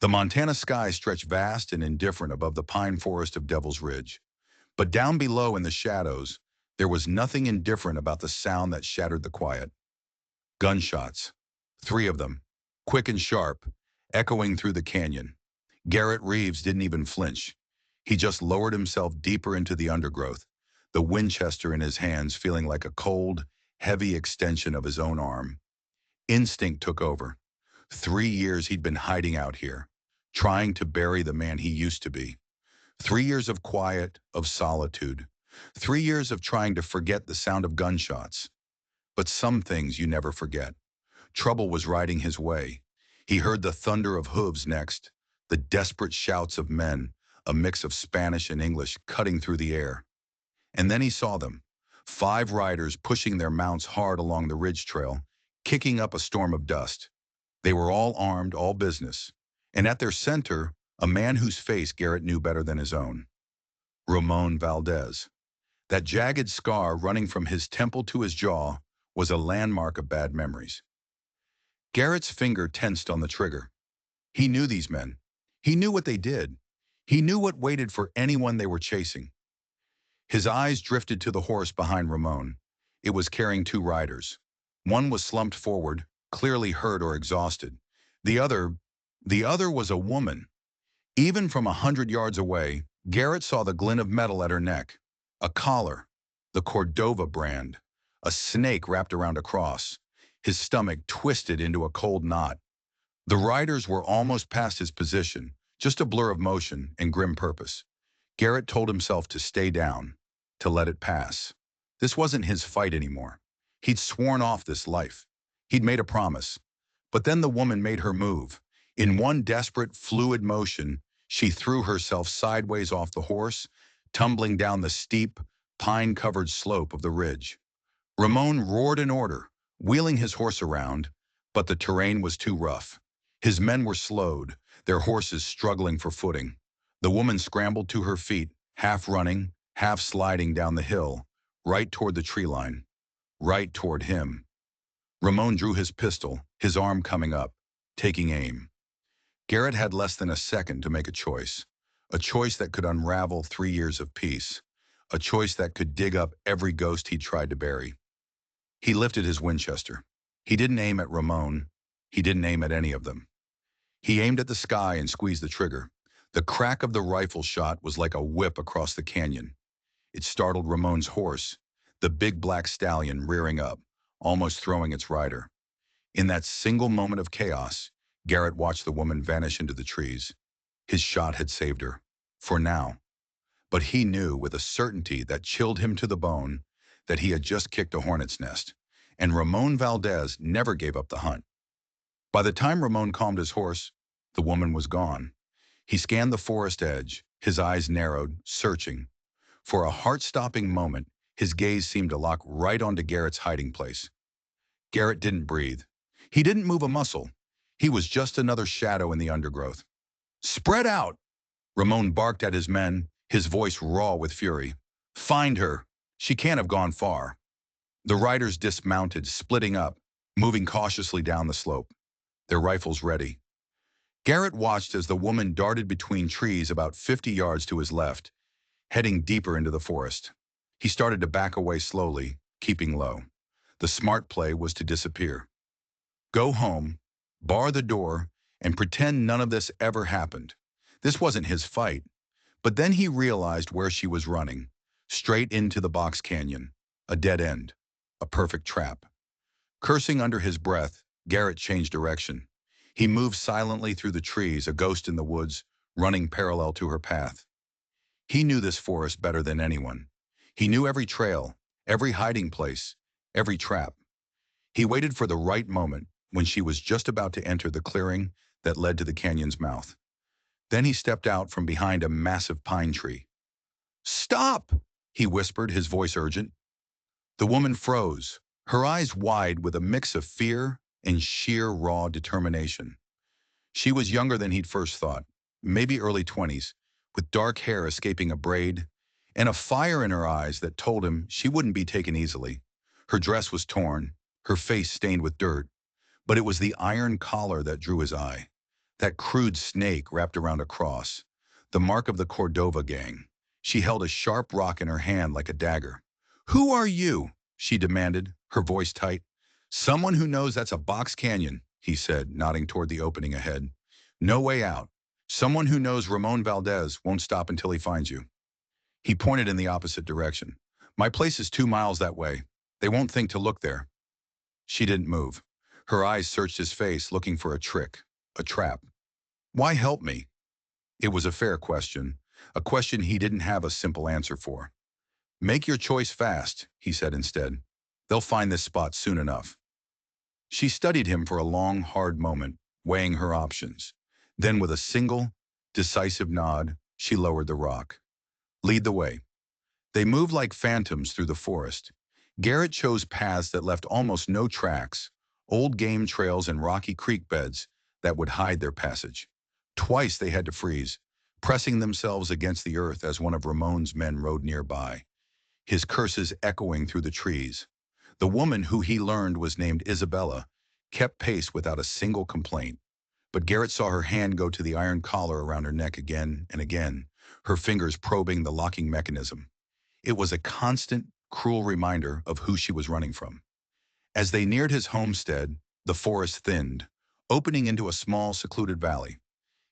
The Montana sky stretched vast and indifferent above the pine forest of Devil's Ridge. But down below in the shadows, there was nothing indifferent about the sound that shattered the quiet. Gunshots. 3 of them, quick and sharp, echoing through the canyon. Garrett Reeves didn't even flinch. He just lowered himself deeper into the undergrowth, the Winchester in his hands feeling like a cold, heavy extension of his own arm. Instinct took over. 3 years he'd been hiding out here, trying to bury the man he used to be. 3 years of quiet, of solitude. 3 years of trying to forget the sound of gunshots. But some things you never forget. Trouble was riding his way. He heard the thunder of hooves next, the desperate shouts of men, a mix of Spanish and English cutting through the air. And then he saw them, 5 riders pushing their mounts hard along the ridge trail, kicking up a storm of dust. They were all armed, all business. And at their center, a man whose face Garrett knew better than his own. Ramon Valdez. That jagged scar running from his temple to his jaw was a landmark of bad memories. Garrett's finger tensed on the trigger. He knew these men. He knew what they did. He knew what waited for anyone they were chasing. His eyes drifted to the horse behind Ramon. It was carrying 2 riders. One was slumped forward, clearly hurt or exhausted. The other was a woman. Even from 100 yards away, Garrett saw the glint of metal at her neck. A collar, the Cordova brand. A snake wrapped around a cross. His stomach twisted into a cold knot. The riders were almost past his position, just a blur of motion and grim purpose. Garrett told himself to stay down, to let it pass. This wasn't his fight anymore. He'd sworn off this life. He'd made a promise. But then the woman made her move. In one desperate, fluid motion, she threw herself sideways off the horse, tumbling down the steep, pine-covered slope of the ridge. Ramon roared an order, wheeling his horse around, but the terrain was too rough. His men were slowed, their horses struggling for footing. The woman scrambled to her feet, half running, half sliding down the hill, right toward the tree line, right toward him. Ramon drew his pistol, his arm coming up, taking aim. Garrett had less than a second to make a choice that could unravel 3 years of peace, a choice that could dig up every ghost he'd tried to bury. He lifted his Winchester. He didn't aim at Ramon. He didn't aim at any of them. He aimed at the sky and squeezed the trigger. The crack of the rifle shot was like a whip across the canyon. It startled Ramon's horse, the big black stallion rearing up, almost throwing its rider. In that single moment of chaos, Garrett watched the woman vanish into the trees. His shot had saved her, for now. But he knew with a certainty that chilled him to the bone that he had just kicked a hornet's nest, and Ramon Valdez never gave up the hunt. By the time Ramon calmed his horse, the woman was gone. He scanned the forest edge, his eyes narrowed, searching. For a heart-stopping moment, his gaze seemed to lock right onto Garrett's hiding place. Garrett didn't breathe. He didn't move a muscle. He was just another shadow in the undergrowth. "Spread out!" Ramon barked at his men, his voice raw with fury. "Find her. She can't have gone far." The riders dismounted, splitting up, moving cautiously down the slope, their rifles ready. Garrett watched as the woman darted between trees about 50 yards to his left, heading deeper into the forest. He started to back away slowly, keeping low. The smart play was to disappear. Go home, bar the door, and pretend none of this ever happened. This wasn't his fight. But then he realized where she was running, straight into the box canyon, a dead end, a perfect trap. Cursing under his breath, Garrett changed direction. He moved silently through the trees, a ghost in the woods, running parallel to her path. He knew this forest better than anyone. He knew every trail, every hiding place, every trap. He waited for the right moment when she was just about to enter the clearing that led to the canyon's mouth. Then he stepped out from behind a massive pine tree. "Stop!" he whispered, his voice urgent. The woman froze, her eyes wide with a mix of fear and sheer raw determination. She was younger than he'd first thought, maybe early 20s, with dark hair escaping a braid, and a fire in her eyes that told him she wouldn't be taken easily. Her dress was torn, her face stained with dirt, but it was the iron collar that drew his eye. That crude snake wrapped around a cross. The mark of the Cordova gang. She held a sharp rock in her hand like a dagger. "Who are you?" she demanded, her voice tight. "Someone who knows that's a box canyon," he said, nodding toward the opening ahead. "No way out. Someone who knows Ramon Valdez won't stop until he finds you." He pointed in the opposite direction. "My place is 2 miles that way. They won't think to look there." She didn't move. Her eyes searched his face, looking for a trick, a trap. "Why help me?" It was a fair question, a question he didn't have a simple answer for. "Make your choice fast," he said instead. "They'll find this spot soon enough." She studied him for a long, hard moment, weighing her options. Then with a single, decisive nod, she lowered the rock. "Lead the way." They moved like phantoms through the forest. Garrett chose paths that left almost no tracks, old game trails and rocky creek beds that would hide their passage. Twice they had to freeze, pressing themselves against the earth as one of Ramon's men rode nearby, his curses echoing through the trees. The woman, who he learned was named Isabella, kept pace without a single complaint. But Garrett saw her hand go to the iron collar around her neck again and again, her fingers probing the locking mechanism. It was a constant, cruel reminder of who she was running from. As they neared his homestead, the forest thinned, opening into a small, secluded valley.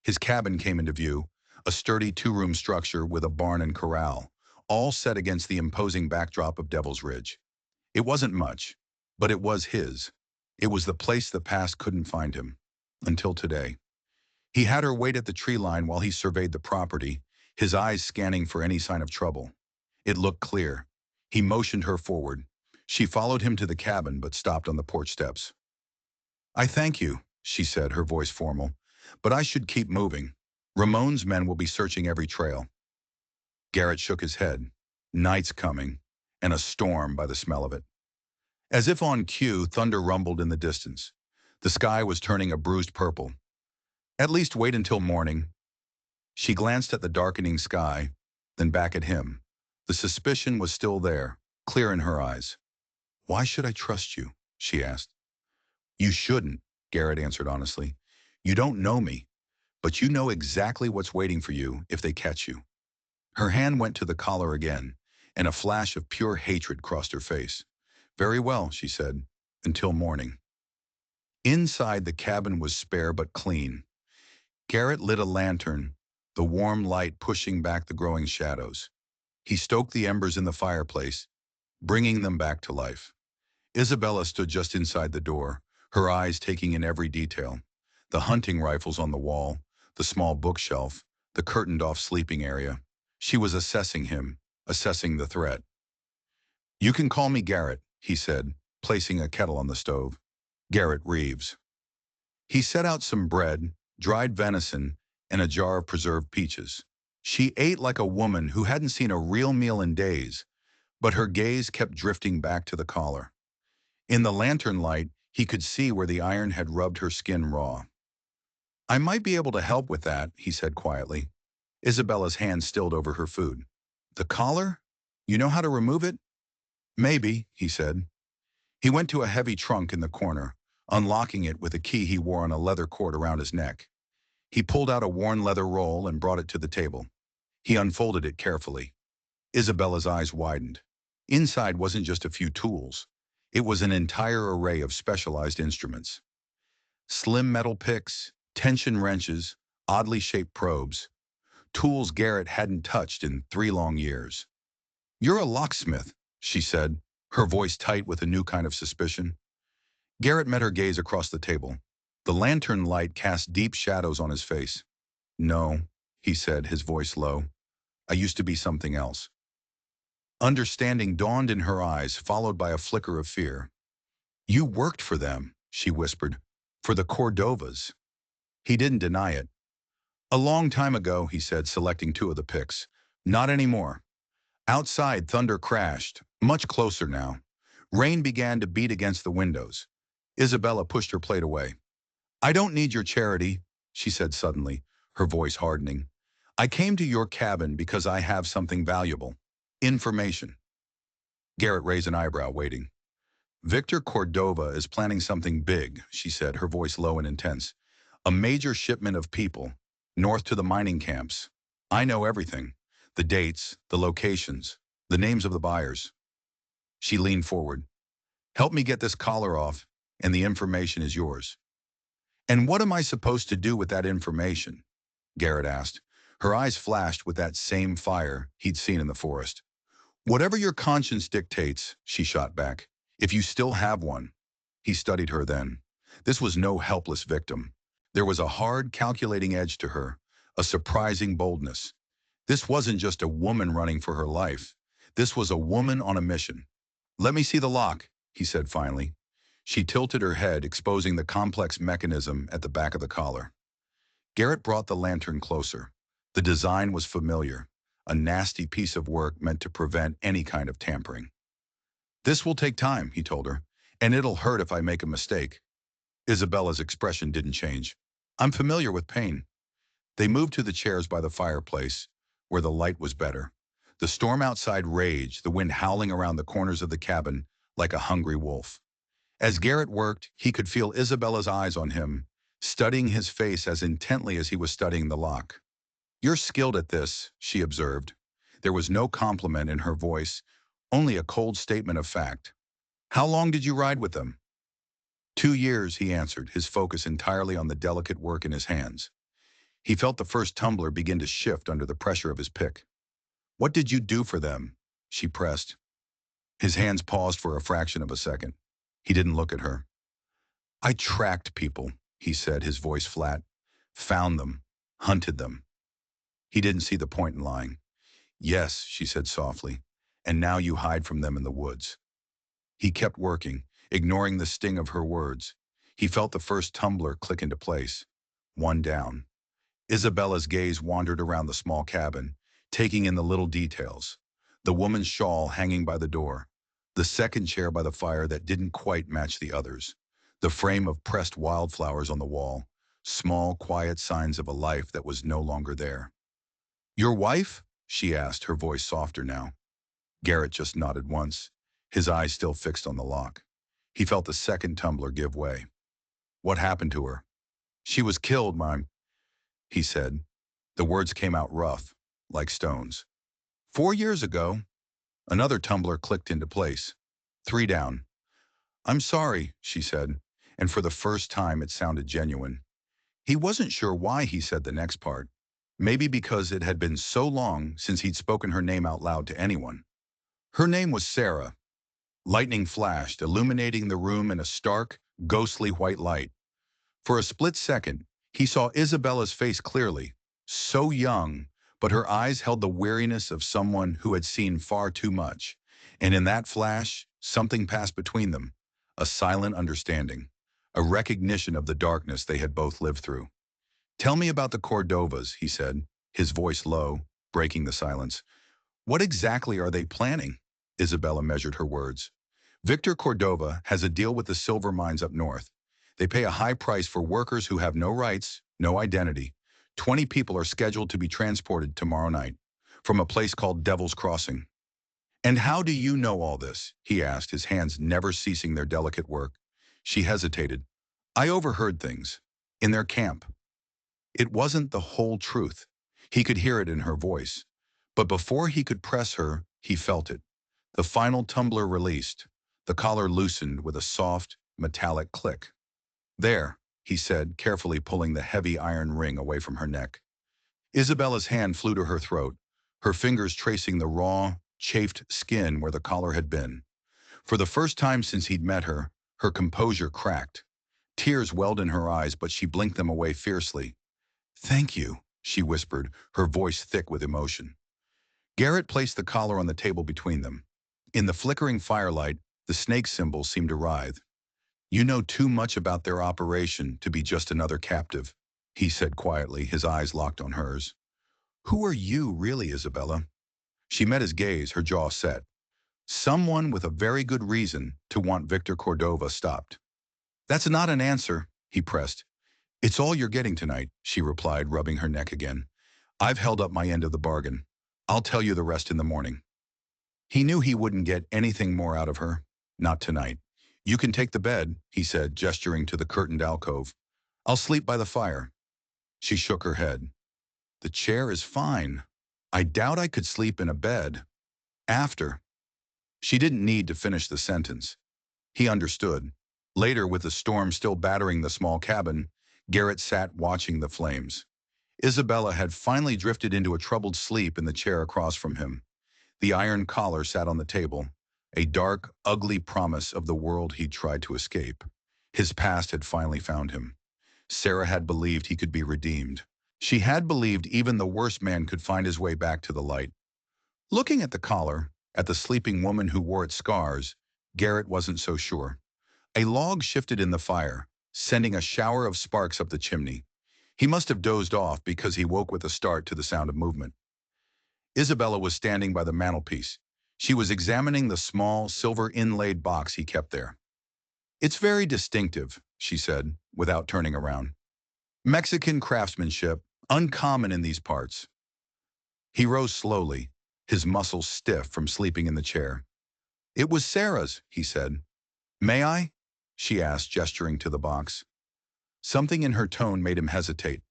His cabin came into view, a sturdy two-room structure with a barn and corral, all set against the imposing backdrop of Devil's Ridge. It wasn't much, but it was his. It was the place the past couldn't find him. Until today. He had her wait at the tree line while he surveyed the property, his eyes scanning for any sign of trouble. It looked clear. He motioned her forward. She followed him to the cabin but stopped on the porch steps. "I thank you," she said, her voice formal, "but I should keep moving. Ramon's men will be searching every trail." Garrett shook his head. Night's coming, and a storm by the smell of it. As if on cue, thunder rumbled in the distance. The sky was turning a bruised purple. "At least wait until morning." She glanced at the darkening sky, then back at him. The suspicion was still there, clear in her eyes. "Why should I trust you?" she asked. "You shouldn't," Garrett answered honestly. "You don't know me, but you know exactly what's waiting for you if they catch you." Her hand went to the collar again, and a flash of pure hatred crossed her face. "Very well," she said, "until morning." Inside, the cabin was spare but clean. Garrett lit a lantern, the warm light pushing back the growing shadows. He stoked the embers in the fireplace, bringing them back to life. Isabella stood just inside the door, her eyes taking in every detail. The hunting rifles on the wall, the small bookshelf, the curtained-off sleeping area. She was assessing him, assessing the threat. "You can call me Garrett," he said, placing a kettle on the stove. "Garrett Reeves." He set out some bread, dried venison, and a jar of preserved peaches. She ate like a woman who hadn't seen a real meal in days, but her gaze kept drifting back to the collar. In the lantern light, he could see where the iron had rubbed her skin raw. "I might be able to help with that," he said quietly. Isabella's hand stilled over her food. "The collar? You know how to remove it?" "Maybe," he said. He went to a heavy trunk in the corner, unlocking it with a key he wore on a leather cord around his neck. He pulled out a worn leather roll and brought it to the table. He unfolded it carefully. Isabella's eyes widened. Inside wasn't just a few tools. It was an entire array of specialized instruments. Slim metal picks, tension wrenches, oddly shaped probes. Tools Garrett hadn't touched in 3 long years. "You're a locksmith," she said, her voice tight with a new kind of suspicion. Garrett met her gaze across the table. The lantern light cast deep shadows on his face. "No," he said, his voice low. "I used to be something else." Understanding dawned in her eyes, followed by a flicker of fear. "You worked for them," she whispered. "For the Cordovas." He didn't deny it. "A long time ago," he said, selecting two of the picks. "Not anymore." Outside, thunder crashed, much closer now. Rain began to beat against the windows. Isabella pushed her plate away. "I don't need your charity," she said suddenly, her voice hardening. "I came to your cabin because I have something valuable. Information." Garrett raised an eyebrow, waiting. "Victor Cordova is planning something big," she said, her voice low and intense. A major shipment of people, north to the mining camps. I know everything. The dates, the locations, the names of the buyers. She leaned forward. Help me get this collar off, and the information is yours. And what am I supposed to do with that information? Garrett asked. Her eyes flashed with that same fire he'd seen in the forest. Whatever your conscience dictates, she shot back. If you still have one. He studied her then. This was no helpless victim. There was a hard, calculating edge to her, a surprising boldness. This wasn't just a woman running for her life. This was a woman on a mission. Let me see the lock, he said finally. She tilted her head, exposing the complex mechanism at the back of the collar. Garrett brought the lantern closer. The design was familiar, a nasty piece of work meant to prevent any kind of tampering. This will take time, he told her, and it'll hurt if I make a mistake. Isabella's expression didn't change. I'm familiar with pain. They moved to the chairs by the fireplace, where the light was better. The storm outside raged, the wind howling around the corners of the cabin like a hungry wolf. As Garrett worked, he could feel Isabella's eyes on him, studying his face as intently as he was studying the lock. You're skilled at this, she observed. There was no compliment in her voice, only a cold statement of fact. How long did you ride with them? 2 years, he answered, his focus entirely on the delicate work in his hands. He felt the first tumbler begin to shift under the pressure of his pick. What did you do for them? She pressed. His hands paused for a fraction of a second. He didn't look at her. I tracked people, he said, his voice flat. Found them, hunted them. He didn't see the point in lying. Yes, she said softly, and now you hide from them in the woods. He kept working, ignoring the sting of her words. He felt the first tumbler click into place. One down. Isabella's gaze wandered around the small cabin, taking in the little details. The woman's shawl hanging by the door. The second chair by the fire that didn't quite match the others. The frame of pressed wildflowers on the wall. Small, quiet signs of a life that was no longer there. Your wife? She asked, her voice softer now. Garrett just nodded once, his eyes still fixed on the lock. He felt the second tumbler give way. What happened to her? She was killed, he said. The words came out rough, like stones. 4 years ago. Another tumbler clicked into place. 3 down. I'm sorry, she said, and for the first time it sounded genuine. He wasn't sure why he said the next part. Maybe because it had been so long since he'd spoken her name out loud to anyone. Her name was Sarah. Lightning flashed, illuminating the room in a stark, ghostly white light. For a split second, he saw Isabella's face clearly, so young, but her eyes held the weariness of someone who had seen far too much. And in that flash, something passed between them, a silent understanding, a recognition of the darkness they had both lived through. Tell me about the Cordovas, he said, his voice low, breaking the silence. What exactly are they planning? Isabella measured her words. Victor Cordova has a deal with the silver mines up north. They pay a high price for workers who have no rights, no identity. 20 people are scheduled to be transported tomorrow night from a place called Devil's Crossing. And how do you know all this? He asked, his hands never ceasing their delicate work. She hesitated. I overheard things. In their camp. It wasn't the whole truth. He could hear it in her voice. But before he could press her, he felt it. The final tumbler released. The collar loosened with a soft, metallic click. There, he said, carefully pulling the heavy iron ring away from her neck. Isabella's hand flew to her throat, her fingers tracing the raw, chafed skin where the collar had been. For the first time since he'd met her, her composure cracked. Tears welled in her eyes, but she blinked them away fiercely. Thank you, she whispered, her voice thick with emotion. Garrett placed the collar on the table between them. In the flickering firelight, the snake symbol seemed to writhe. You know too much about their operation to be just another captive, he said quietly, his eyes locked on hers. Who are you, really, Isabella? She met his gaze, her jaw set. Someone with a very good reason to want Victor Cordova stopped. That's not an answer, he pressed. It's all you're getting tonight, she replied, rubbing her neck again. I've held up my end of the bargain. I'll tell you the rest in the morning. He knew he wouldn't get anything more out of her. Not tonight. You can take the bed, he said, gesturing to the curtained alcove. I'll sleep by the fire. She shook her head. The chair is fine. I doubt I could sleep in a bed. After. She didn't need to finish the sentence. He understood. Later, with the storm still battering the small cabin, Garrett sat watching the flames. Isabella had finally drifted into a troubled sleep in the chair across from him. The iron collar sat on the table, a dark, ugly promise of the world he'd tried to escape. His past had finally found him. Sarah had believed he could be redeemed. She had believed even the worst man could find his way back to the light. Looking at the collar, at the sleeping woman who wore its scars, Garrett wasn't so sure. A log shifted in the fire, sending a shower of sparks up the chimney. He must have dozed off because he woke with a start to the sound of movement. Isabella was standing by the mantelpiece. She was examining the small, silver-inlaid box he kept there. "It's very distinctive," she said, without turning around. "Mexican craftsmanship, uncommon in these parts." He rose slowly, his muscles stiff from sleeping in the chair. "It was Sarah's," he said. "May I?" she asked, gesturing to the box. Something in her tone made him hesitate.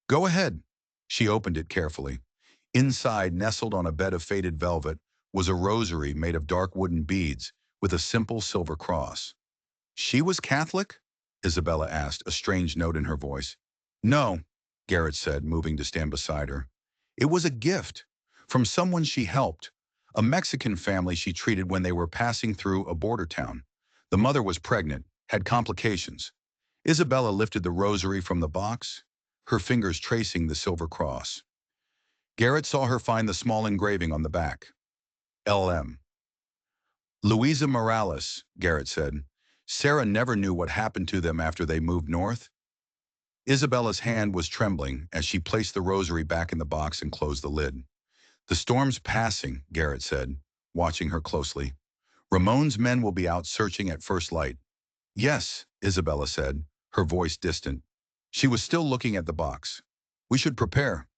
"Go ahead." She opened it carefully. Inside, nestled on a bed of faded velvet, was a rosary made of dark wooden beads with a simple silver cross. "She was Catholic?" Isabella asked, a strange note in her voice. "No," Garrett said, moving to stand beside her. "It was a gift from someone she helped, a Mexican family she treated when they were passing through a border town. The mother was pregnant, had complications." Isabella lifted the rosary from the box, her fingers tracing the silver cross. Garrett saw her find the small engraving on the back. "L.M. Luisa Morales," Garrett said. "Sarah never knew what happened to them after they moved north." Isabella's hand was trembling as she placed the rosary back in the box and closed the lid. "The storm's passing," Garrett said, watching her closely. "Ramon's men will be out searching at first light." "Yes," Isabella said, her voice distant. She was still looking at the box. "We should prepare."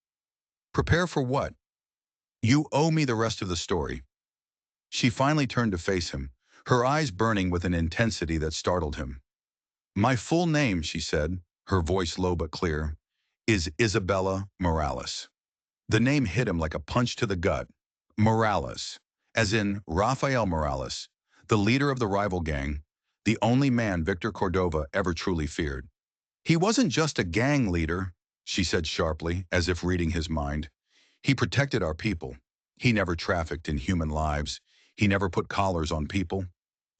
"Prepare for what?" "You owe me the rest of the story." She finally turned to face him, her eyes burning with an intensity that startled him. "My full name," she said, her voice low but clear, "is Isabella Morales." The name hit him like a punch to the gut. Morales, as in Rafael Morales, the leader of the rival gang, the only man Victor Cordova ever truly feared. "He wasn't just a gang leader," she said sharply, as if reading his mind. "He protected our people. He never trafficked in human lives. He never put collars on people."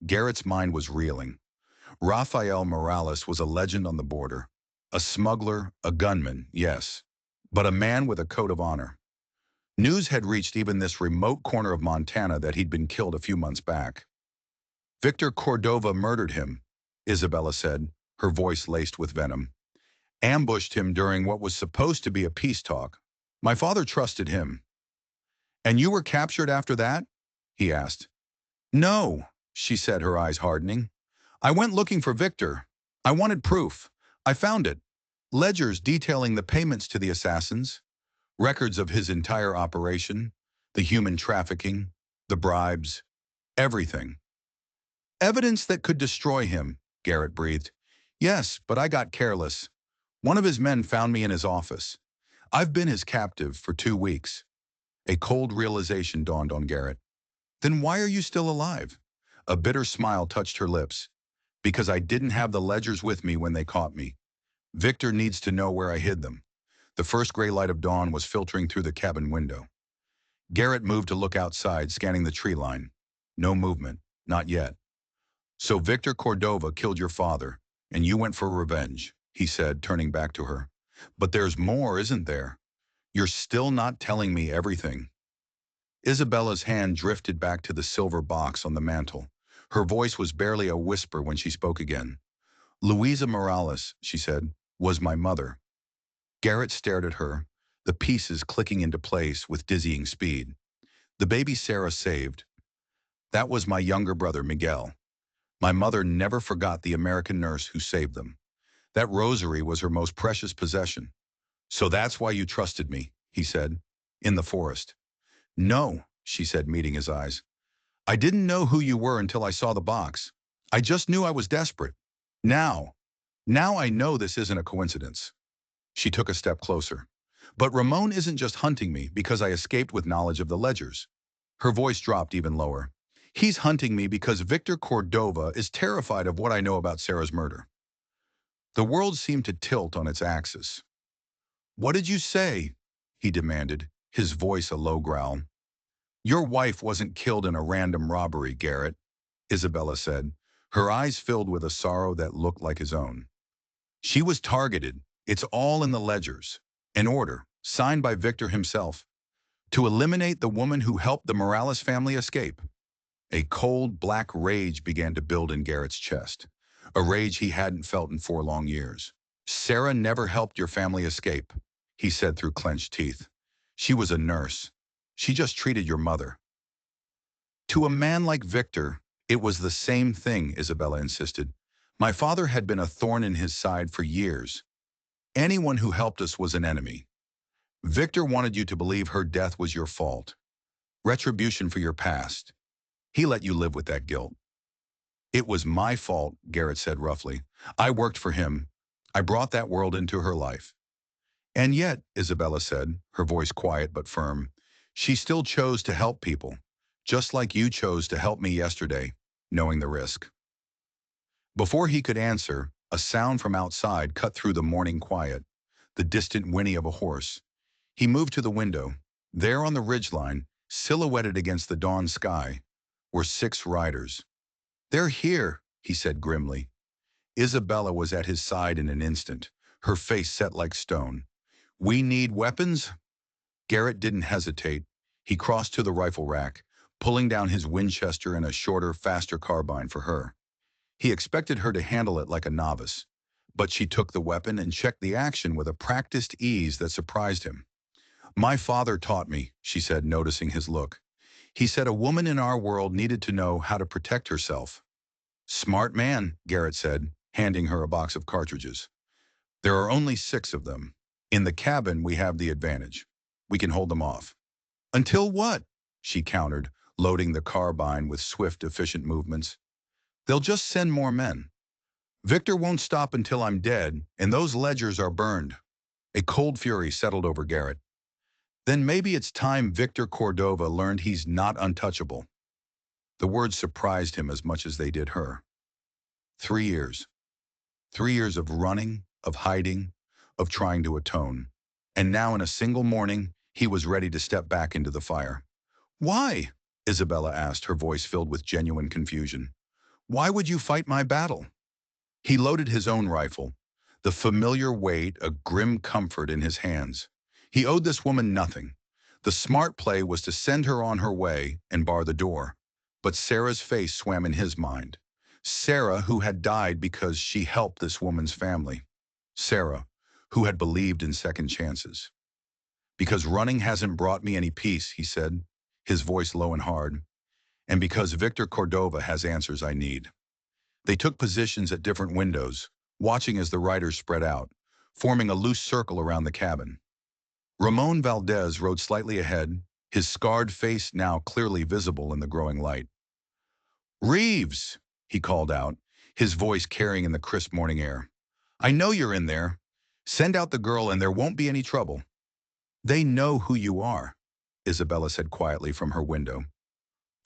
Garrett's mind was reeling. Rafael Morales was a legend on the border. A smuggler, a gunman, yes, but a man with a code of honor. News had reached even this remote corner of Montana that he'd been killed a few months back. "Victor Cordova murdered him," Isabella said, her voice laced with venom. "Ambushed him during what was supposed to be a peace talk. My father trusted him." "And you were captured after that?" he asked. "No," she said, her eyes hardening. "I went looking for Victor. I wanted proof. I found it. Ledgers detailing the payments to the assassins, records of his entire operation, the human trafficking, the bribes, everything. Evidence that could destroy him," Garrett breathed. "Yes, but I got careless. One of his men found me in his office. I've been his captive for 2 weeks." A cold realization dawned on Garrett. "Then why are you still alive?" A bitter smile touched her lips. "Because I didn't have the ledgers with me when they caught me. Victor needs to know where I hid them." The first gray light of dawn was filtering through the cabin window. Garrett moved to look outside, scanning the tree line. No movement, not yet. "So Victor Cordova killed your father, and you went for revenge," he said, turning back to her. "But there's more, isn't there? You're still not telling me everything." Isabella's hand drifted back to the silver box on the mantel. Her voice was barely a whisper when she spoke again. "Luisa Morales," she said, "was my mother." Garrett stared at her, the pieces clicking into place with dizzying speed. "The baby Sarah saved. That was my younger brother, Miguel. My mother never forgot the American nurse who saved them. That rosary was her most precious possession." "So that's why you trusted me," he said, "in the forest." "No," she said, meeting his eyes. "I didn't know who you were until I saw the box. I just knew I was desperate. Now, Now I know this isn't a coincidence. She took a step closer. But Ramon isn't just hunting me because I escaped with knowledge of the ledgers. Her voice dropped even lower. He's hunting me because Victor Cordova is terrified of what I know about Sarah's murder. The world seemed to tilt on its axis. What did you say? He demanded, his voice a low growl. Your wife wasn't killed in a random robbery, Garrett, Isabella said, her eyes filled with a sorrow that looked like his own. She was targeted. It's all in the ledgers. An order, signed by Victor himself, to eliminate the woman who helped the Morales family escape. A cold, black rage began to build in Garrett's chest, a rage he hadn't felt in 4 long years. Sarah never helped your family escape, he said through clenched teeth. She was a nurse. She just treated your mother. To a man like Victor, it was the same thing, Isabella insisted. My father had been a thorn in his side for years. Anyone who helped us was an enemy. Victor wanted you to believe her death was your fault. Retribution for your past. He let you live with that guilt. It was my fault, Garrett said roughly. I worked for him. I brought that world into her life. And yet, Isabella said, her voice quiet but firm, she still chose to help people, just like you chose to help me yesterday, knowing the risk. Before he could answer, a sound from outside cut through the morning quiet, the distant whinny of a horse. He moved to the window. There on the ridgeline, silhouetted against the dawn sky, were 6 riders. They're here, he said grimly. Isabella was at his side in an instant, her face set like stone. We need weapons? Garrett didn't hesitate. He crossed to the rifle rack, pulling down his Winchester and a shorter, faster carbine for her. He expected her to handle it like a novice, but she took the weapon and checked the action with a practiced ease that surprised him. My father taught me, she said, noticing his look. He said a woman in our world needed to know how to protect herself. Smart man, Garrett said, handing her a box of cartridges. There are only 6 of them. In the cabin, we have the advantage. We can hold them off. Until what? She countered, loading the carbine with swift, efficient movements. They'll just send more men. Victor won't stop until I'm dead, and those ledgers are burned. A cold fury settled over Garrett. Then maybe it's time Victor Cordova learned he's not untouchable. The words surprised him as much as they did her. 3 years. 3 years of running, of hiding, of trying to atone. And now in a single morning, he was ready to step back into the fire. Why? Isabella asked, her voice filled with genuine confusion. Why would you fight my battle? He loaded his own rifle, the familiar weight a grim comfort in his hands. He owed this woman nothing. The smart play was to send her on her way and bar the door. But Sarah's face swam in his mind. Sarah, who had died because she helped this woman's family. Sarah, who had believed in second chances. Because running hasn't brought me any peace, he said, his voice low and hard. And because Victor Cordova has answers I need. They took positions at different windows, watching as the riders spread out, forming a loose circle around the cabin. Ramon Valdez rode slightly ahead, his scarred face now clearly visible in the growing light. Reeves, he called out, his voice carrying in the crisp morning air. I know you're in there. Send out the girl and there won't be any trouble. They know who you are, Isabella said quietly from her window.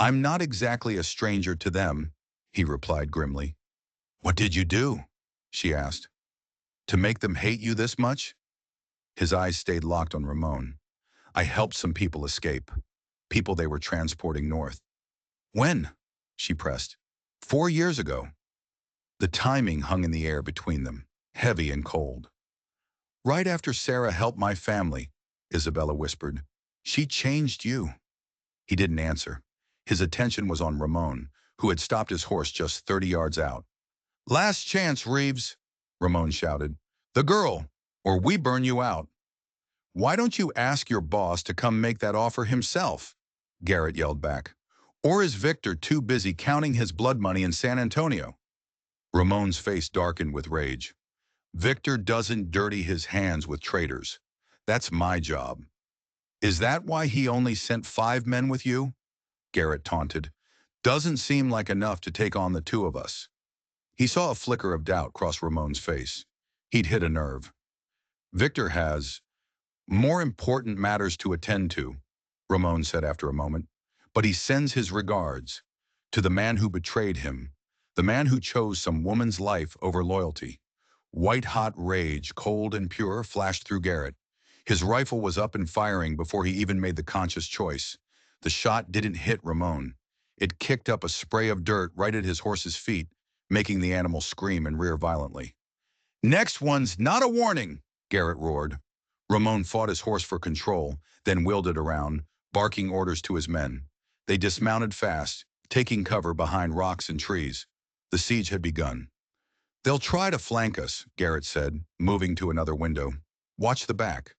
I'm not exactly a stranger to them, he replied grimly. What did you do? She asked. To make them hate you this much? His eyes stayed locked on Ramon. I helped some people escape, people they were transporting north. When? She pressed. 4 years ago. The timing hung in the air between them, heavy and cold. Right after Sarah helped my family, Isabella whispered. She changed you. He didn't answer. His attention was on Ramon, who had stopped his horse just 30 yards out. Last chance, Reeves, Ramon shouted. The girl, or we burn you out. Why don't you ask your boss to come make that offer himself? Garrett yelled back. Or is Victor too busy counting his blood money in San Antonio? Ramon's face darkened with rage. Victor doesn't dirty his hands with traitors. That's my job. Is that why he only sent 5 men with you? Garrett taunted. Doesn't seem like enough to take on the 2 of us. He saw a flicker of doubt cross Ramon's face. He'd hit a nerve. Victor has more important matters to attend to, Ramon said after a moment. But he sends his regards to the man who betrayed him, the man who chose some woman's life over loyalty. White-hot rage, cold and pure, flashed through Garrett. His rifle was up and firing before he even made the conscious choice. The shot didn't hit Ramon. It kicked up a spray of dirt right at his horse's feet, making the animal scream and rear violently. "Next one's not a warning," Garrett roared. Ramon fought his horse for control, then wheeled it around, barking orders to his men. They dismounted fast, taking cover behind rocks and trees. The siege had begun. "They'll try to flank us," Garrett said, moving to another window. "Watch the back."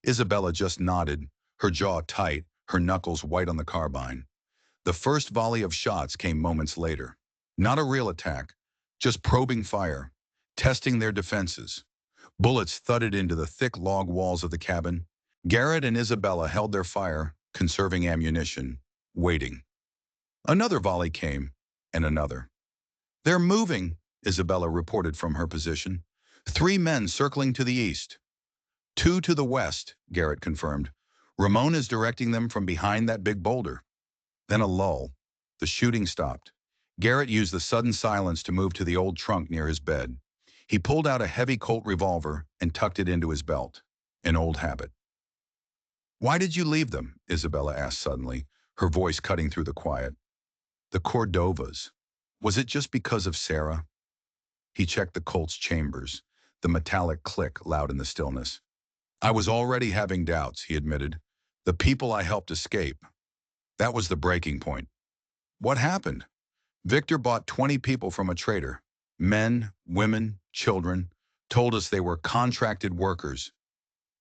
Isabella just nodded, her jaw tight, her knuckles white on the carbine. The first volley of shots came moments later. Not a real attack, just probing fire, testing their defenses. Bullets thudded into the thick log walls of the cabin. Garrett and Isabella held their fire, conserving ammunition, waiting. Another volley came, and another. "They're moving," Isabella reported from her position. "3 men circling to the east." "2 to the west," Garrett confirmed. "Ramon is directing them from behind that big boulder." Then a lull. The shooting stopped. Garrett used the sudden silence to move to the old trunk near his bed. He pulled out a heavy Colt revolver and tucked it into his belt. An old habit. "Why did you leave them?" Isabella asked suddenly, her voice cutting through the quiet. "The Cordovas. Was it just because of Sarah?" He checked the Colt's chambers, the metallic click loud in the stillness. "I was already having doubts," he admitted. "The people I helped escape. That was the breaking point." "What happened?" "Victor bought 20 people from a trader. Men, women, children, told us they were contracted workers.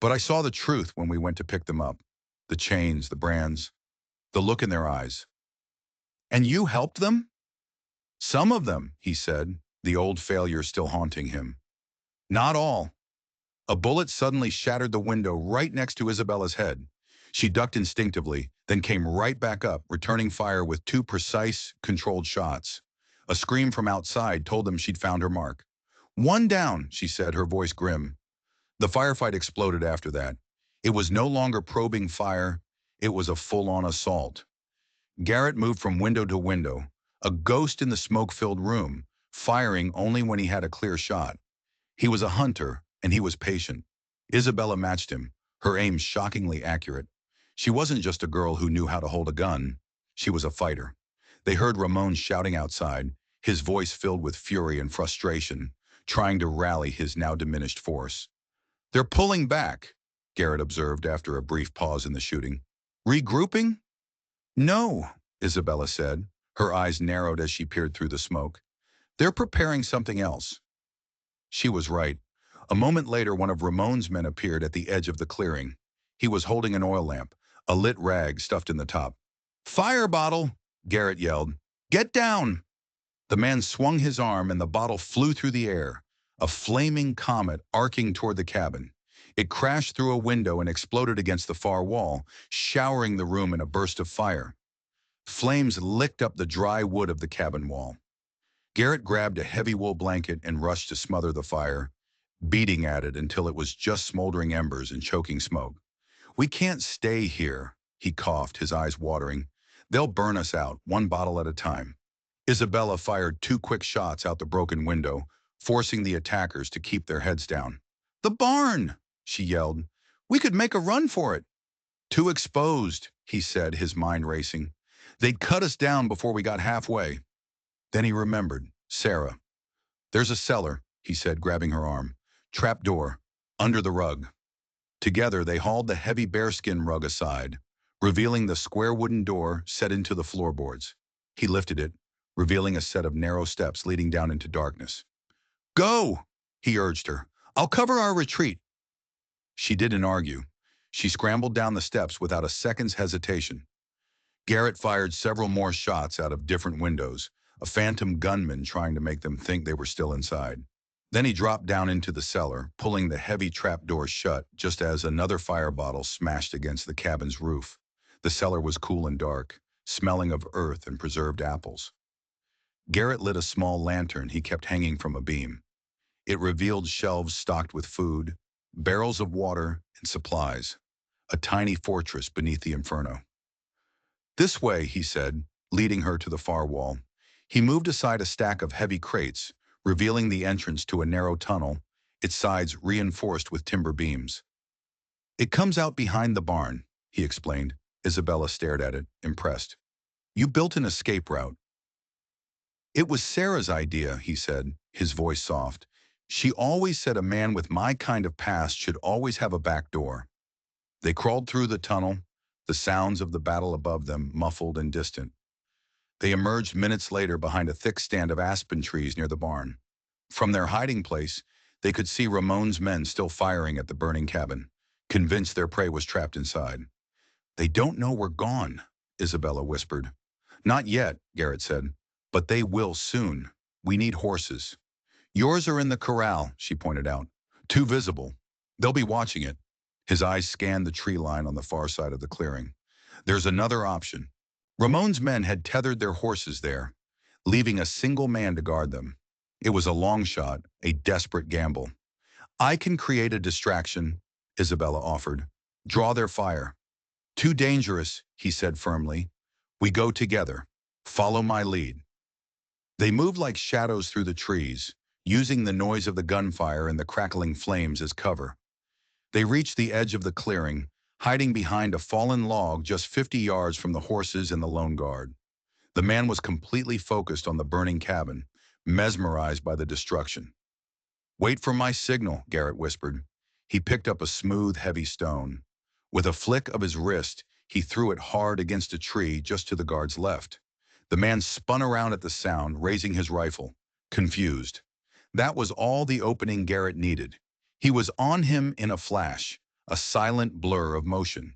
But I saw the truth when we went to pick them up. The chains, the brands, the look in their eyes." "And you helped them?" "Some of them," he said, the old failure still haunting him. "Not all." A bullet suddenly shattered the window right next to Isabella's head. She ducked instinctively, then came right back up, returning fire with 2 precise, controlled shots. A scream from outside told them she'd found her mark. "One down," she said, her voice grim. The firefight exploded after that. It was no longer probing fire. It was a full-on assault. Garrett moved from window to window, a ghost in the smoke-filled room, firing only when he had a clear shot. He was a hunter, and he was patient. Isabella matched him, her aim shockingly accurate. She wasn't just a girl who knew how to hold a gun. She was a fighter. They heard Ramon shouting outside, his voice filled with fury and frustration, trying to rally his now diminished force. "They're pulling back," Garrett observed after a brief pause in the shooting. "Regrouping?" "No," Isabella said, her eyes narrowed as she peered through the smoke. "They're preparing something else." She was right. A moment later, one of Ramon's men appeared at the edge of the clearing. He was holding an oil lamp, a lit rag stuffed in the top. "Fire bottle!" Garrett yelled. "Get down!" The man swung his arm and the bottle flew through the air, a flaming comet arcing toward the cabin. It crashed through a window and exploded against the far wall, showering the room in a burst of fire. Flames licked up the dry wood of the cabin wall. Garrett grabbed a heavy wool blanket and rushed to smother the fire, beating at it until it was just smoldering embers and choking smoke. "We can't stay here," he coughed, his eyes watering. "They'll burn us out, 1 bottle at a time." Isabella fired 2 quick shots out the broken window, forcing the attackers to keep their heads down. "The barn!" she yelled. "We could make a run for it." "Too exposed," he said, his mind racing. "They'd cut us down before we got halfway." Then he remembered. Sarah. "There's a cellar," he said, grabbing her arm. "Trap door. Under the rug." Together, they hauled the heavy bearskin rug aside, revealing the square wooden door set into the floorboards. He lifted it, revealing a set of narrow steps leading down into darkness. "Go!" he urged her. "I'll cover our retreat." She didn't argue. She scrambled down the steps without a second's hesitation. Garrett fired several more shots out of different windows, a phantom gunman trying to make them think they were still inside. Then he dropped down into the cellar, pulling the heavy trapdoor shut just as another fire bottle smashed against the cabin's roof. The cellar was cool and dark, smelling of earth and preserved apples. Garrett lit a small lantern he kept hanging from a beam. It revealed shelves stocked with food, barrels of water, and supplies. A tiny fortress beneath the inferno. This way, he said, leading her to the far wall. He moved aside a stack of heavy crates, revealing the entrance to a narrow tunnel, its sides reinforced with timber beams. It comes out behind the barn, he explained. Isabella stared at it, impressed. You built an escape route. It was Sarah's idea, he said, his voice soft. She always said a man with my kind of past should always have a back door. They crawled through the tunnel, the sounds of the battle above them muffled and distant. They emerged minutes later behind a thick stand of aspen trees near the barn. From their hiding place, they could see Ramon's men still firing at the burning cabin, convinced their prey was trapped inside. They don't know we're gone, Isabella whispered. Not yet, Garrett said, but they will soon. We need horses. Yours are in the corral, she pointed out. Too visible. They'll be watching it. His eyes scanned the tree line on the far side of the clearing. There's another option. Ramon's men had tethered their horses there, leaving a single man to guard them. It was a long shot, a desperate gamble. I can create a distraction, Isabella offered. Draw their fire. Too dangerous, he said firmly. We go together. Follow my lead. They moved like shadows through the trees, using the noise of the gunfire and the crackling flames as cover. They reached the edge of the clearing, hiding behind a fallen log just 50 yards from the horses and the lone guard. The man was completely focused on the burning cabin, mesmerized by the destruction. Wait for my signal, Garrett whispered. He picked up a smooth, heavy stone. With a flick of his wrist, he threw it hard against a tree just to the guard's left. The man spun around at the sound, raising his rifle, confused. That was all the opening Garrett needed. He was on him in a flash, a silent blur of motion.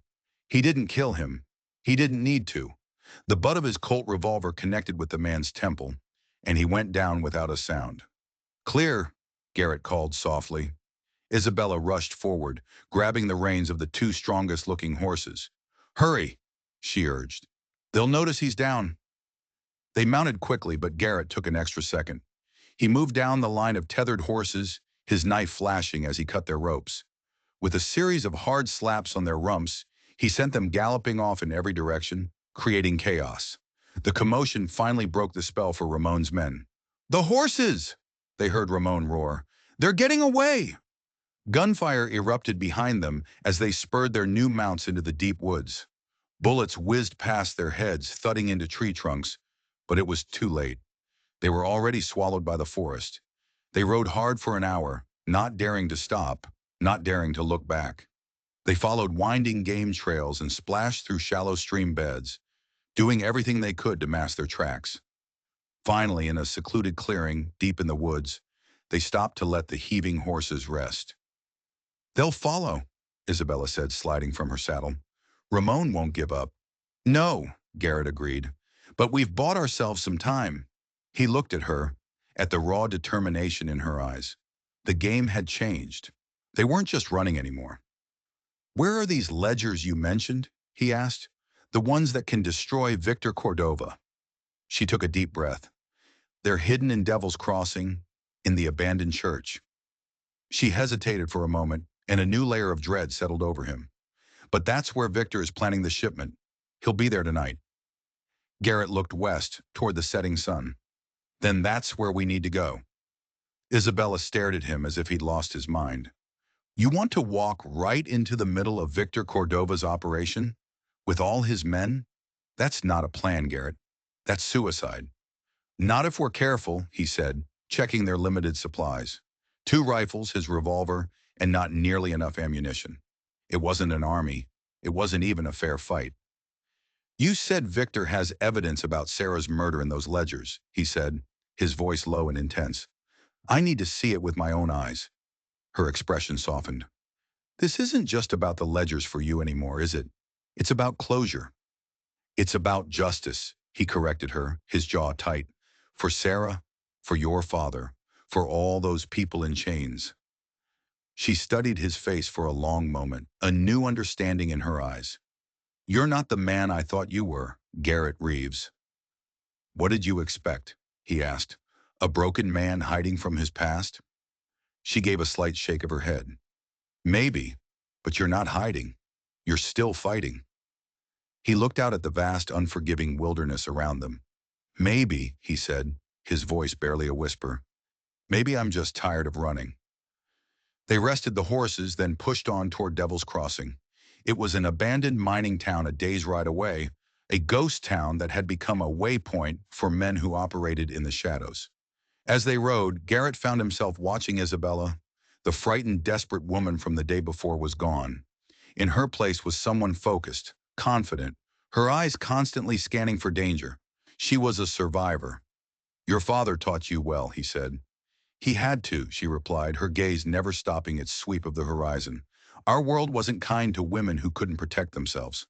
He didn't kill him. He didn't need to. The butt of his Colt revolver connected with the man's temple, and he went down without a sound. Clear, Garrett called softly. Isabella rushed forward, grabbing the reins of the two strongest-looking horses. Hurry, she urged. They'll notice he's down. They mounted quickly, but Garrett took an extra second. He moved down the line of tethered horses, his knife flashing as he cut their ropes. With a series of hard slaps on their rumps, he sent them galloping off in every direction, creating chaos. The commotion finally broke the spell for Ramon's men. The horses! They heard Ramon roar. They're getting away! Gunfire erupted behind them as they spurred their new mounts into the deep woods. Bullets whizzed past their heads, thudding into tree trunks, but it was too late. They were already swallowed by the forest. They rode hard for an hour, not daring to stop, not daring to look back. They followed winding game trails and splashed through shallow stream beds, doing everything they could to mask their tracks. Finally, in a secluded clearing deep in the woods, they stopped to let the heaving horses rest. They'll follow, Isabella said, sliding from her saddle. Ramon won't give up. No, Garrett agreed, but we've bought ourselves some time. He looked at her, at the raw determination in her eyes. The game had changed. They weren't just running anymore. Where are these ledgers you mentioned? He asked. The ones that can destroy Victor Cordova. She took a deep breath. They're hidden in Devil's Crossing, in the abandoned church. She hesitated for a moment, and a new layer of dread settled over him. But that's where Victor is planning the shipment. He'll be there tonight. Garrett looked west, toward the setting sun. Then that's where we need to go. Isabella stared at him as if he'd lost his mind. You want to walk right into the middle of Victor Cordova's operation? With all his men? That's not a plan, Garrett. That's suicide. Not if we're careful, he said, checking their limited supplies. 2 rifles, his revolver, and not nearly enough ammunition. It wasn't an army. It wasn't even a fair fight. You said Victor has evidence about Sarah's murder in those ledgers, he said, his voice low and intense. I need to see it with my own eyes. Her expression softened. This isn't just about the ledgers for you anymore, is it? It's about closure. It's about justice, he corrected her, his jaw tight. For Sarah, for your father, for all those people in chains. She studied his face for a long moment, a new understanding in her eyes. You're not the man I thought you were, Garrett Reeves. What did you expect? he asked. A broken man hiding from his past? She gave a slight shake of her head. Maybe, but you're not hiding. You're still fighting. He looked out at the vast, unforgiving wilderness around them. Maybe, he said, his voice barely a whisper. Maybe I'm just tired of running. They rested the horses, then pushed on toward Devil's Crossing. It was an abandoned mining town a day's ride away, a ghost town that had become a waypoint for men who operated in the shadows. As they rode, Garrett found himself watching Isabella. The frightened, desperate woman from the day before was gone. In her place was someone focused, confident, her eyes constantly scanning for danger. She was a survivor. Your father taught you well, he said. He had to, she replied, her gaze never stopping its sweep of the horizon. Our world wasn't kind to women who couldn't protect themselves.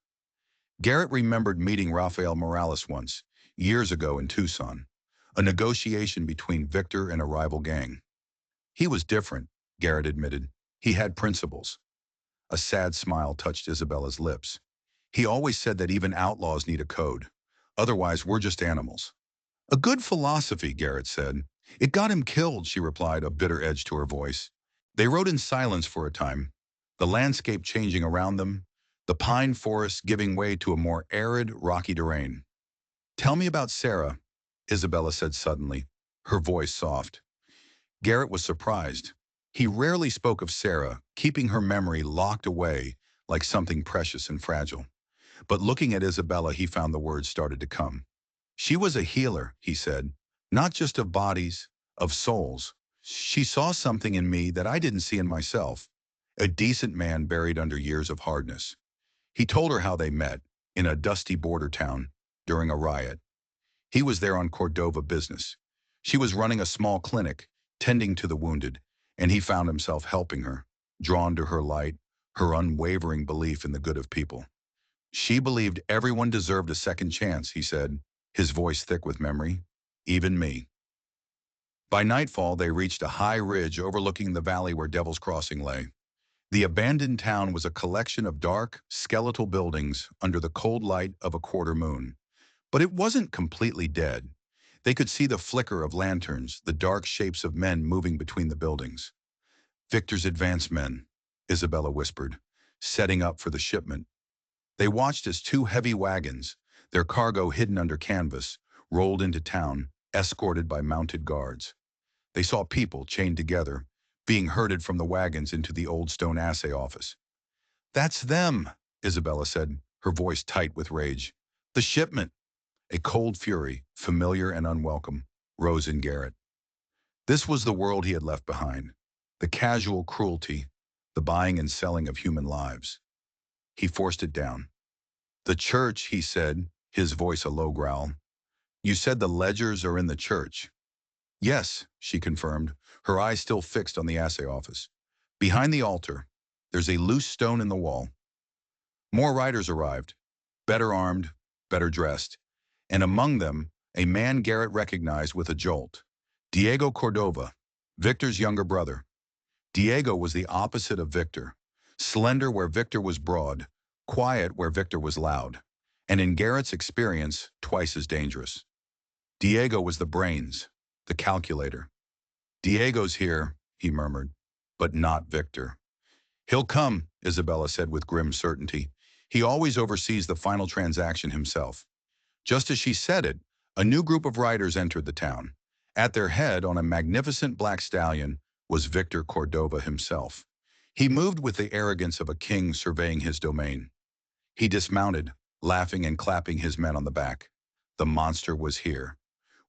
Garrett remembered meeting Rafael Morales once, years ago in Tucson, a negotiation between Victor and a rival gang. He was different, Garrett admitted. He had principles. A sad smile touched Isabella's lips. He always said that even outlaws need a code. Otherwise, we're just animals. A good philosophy, Garrett said. It got him killed, she replied, a bitter edge to her voice. They rode in silence for a time, the landscape changing around them, the pine forest giving way to a more arid, rocky terrain. Tell me about Sarah, Isabella said suddenly, her voice soft. Garrett was surprised. He rarely spoke of Sarah, keeping her memory locked away like something precious and fragile. But looking at Isabella, he found the words started to come. She was a healer, he said, not just of bodies, of souls. She saw something in me that I didn't see in myself, a decent man buried under years of hardness. He told her how they met, in a dusty border town, during a riot. He was there on Cordova business. She was running a small clinic, tending to the wounded, and he found himself helping her, drawn to her light, her unwavering belief in the good of people. She believed everyone deserved a second chance, he said, his voice thick with memory. Even me. By nightfall, they reached a high ridge overlooking the valley where Devil's Crossing lay. The abandoned town was a collection of dark, skeletal buildings under the cold light of a quarter moon. But it wasn't completely dead. They could see the flicker of lanterns, the dark shapes of men moving between the buildings. Victor's advance men, Isabella whispered, setting up for the shipment. They watched as two heavy wagons, their cargo hidden under canvas, rolled into town, escorted by mounted guards. They saw people chained together, being herded from the wagons into the old stone assay office. That's them, Isabella said, her voice tight with rage. The shipment. A cold fury, familiar and unwelcome, rose in Garrett. This was the world he had left behind, the casual cruelty, the buying and selling of human lives. He forced it down. The church, he said, his voice a low growl. You said the ledgers are in the church. Yes, she confirmed, her eyes still fixed on the assay office. Behind the altar, there's a loose stone in the wall. More riders arrived, better armed, better dressed, and among them, a man Garrett recognized with a jolt. Diego Cordova, Victor's younger brother. Diego was the opposite of Victor, slender where Victor was broad, quiet where Victor was loud, and in Garrett's experience, twice as dangerous. Diego was the brains, the calculator. Diego's here, he murmured, but not Victor. He'll come, Isabella said with grim certainty. He always oversees the final transaction himself. Just as she said it, a new group of riders entered the town. At their head, on a magnificent black stallion, was Victor Cordova himself. He moved with the arrogance of a king surveying his domain. He dismounted, laughing and clapping his men on the back. The monster was here.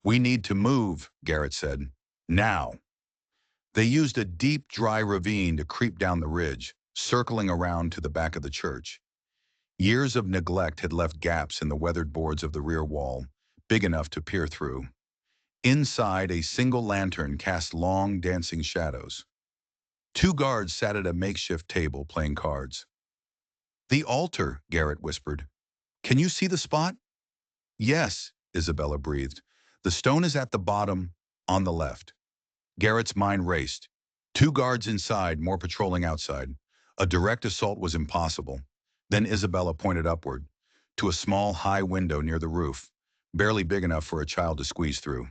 We need to move, Garrett said. Now. They used a deep, dry ravine to creep down the ridge, circling around to the back of the church. Years of neglect had left gaps in the weathered boards of the rear wall, big enough to peer through. Inside, a single lantern cast long, dancing shadows. Two guards sat at a makeshift table playing cards. The altar, Garrett whispered. Can you see the spot? Yes, Isabella breathed. The stone is at the bottom, on the left. Garrett's mind raced. Two guards inside, more patrolling outside. A direct assault was impossible. Then Isabella pointed upward, to a small, high window near the roof, barely big enough for a child to squeeze through.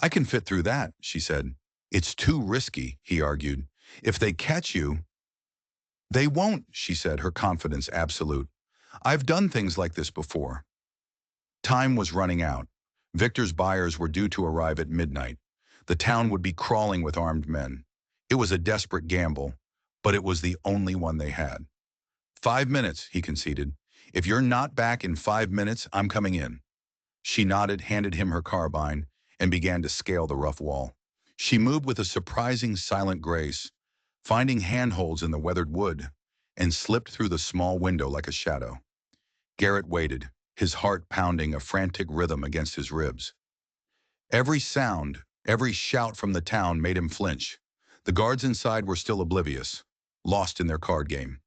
I can fit through that, she said. It's too risky, he argued. If they catch you, they won't, she said, her confidence absolute. I've done things like this before. Time was running out. Victor's buyers were due to arrive at midnight. The town would be crawling with armed men. It was a desperate gamble, but it was the only one they had. 5 minutes, he conceded. If you're not back in 5 minutes, I'm coming in. She nodded, handed him her carbine, and began to scale the rough wall. She moved with a surprising silent grace, finding handholds in the weathered wood, and slipped through the small window like a shadow. Garrett waited, his heart pounding a frantic rhythm against his ribs. Every sound, every shout from the town made him flinch. The guards inside were still oblivious, lost in their card game.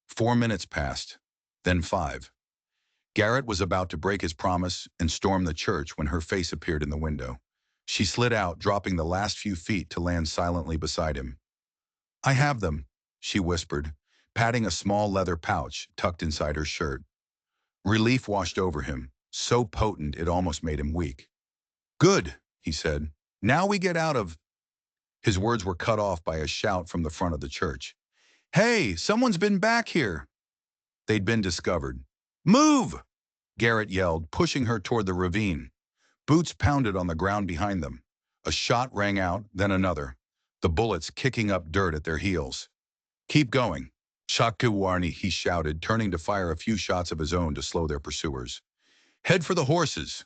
4 minutes passed, then 5. Garrett was about to break his promise and storm the church when her face appeared in the window. She slid out, dropping the last few feet to land silently beside him. I have them, she whispered, patting a small leather pouch tucked inside her shirt. Relief washed over him, so potent it almost made him weak. Good, he said. Now we get out of... His words were cut off by a shout from the front of the church. Hey, someone's been back here. They'd been discovered. Move! Garrett yelled, pushing her toward the ravine. Boots pounded on the ground behind them. A shot rang out, then another, the bullets kicking up dirt at their heels. Keep going. Shakuwarni, he shouted, turning to fire a few shots of his own to slow their pursuers. Head for the horses.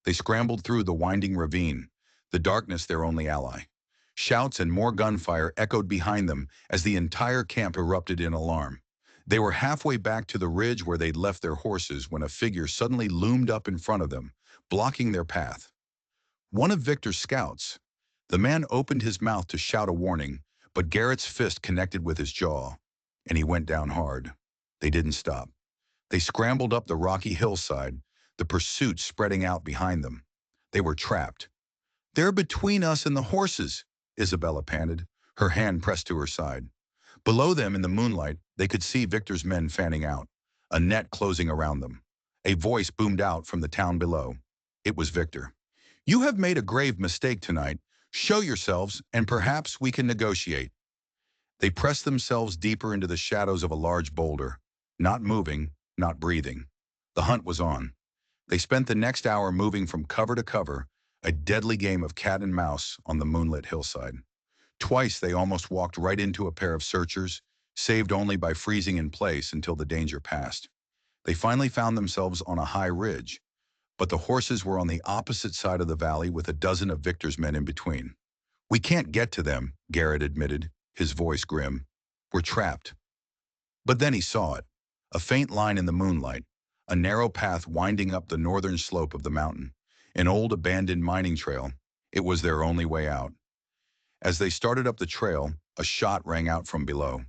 They scrambled through the winding ravine, the darkness their only ally. Shouts and more gunfire echoed behind them as the entire camp erupted in alarm. They were halfway back to the ridge where they'd left their horses when a figure suddenly loomed up in front of them, blocking their path. One of Victor's scouts. The man opened his mouth to shout a warning, but Garrett's fist connected with his jaw, and he went down hard. They didn't stop. They scrambled up the rocky hillside, the pursuit spreading out behind them. They were trapped. They're between us and the horses, Isabella panted, her hand pressed to her side. Below them in the moonlight, they could see Victor's men fanning out, a net closing around them. A voice boomed out from the town below. It was Victor. You have made a grave mistake tonight. Show yourselves, and perhaps we can negotiate. They pressed themselves deeper into the shadows of a large boulder, not moving, not breathing. The hunt was on. They spent the next hour moving from cover to cover, a deadly game of cat and mouse on the moonlit hillside. Twice they almost walked right into a pair of searchers, saved only by freezing in place until the danger passed. They finally found themselves on a high ridge, but the horses were on the opposite side of the valley with a dozen of Victor's men in between. We can't get to them, Garrett admitted, his voice grim. We're trapped. But then he saw it, a faint line in the moonlight, a narrow path winding up the northern slope of the mountain, an old abandoned mining trail. It was their only way out. As they started up the trail, a shot rang out from below.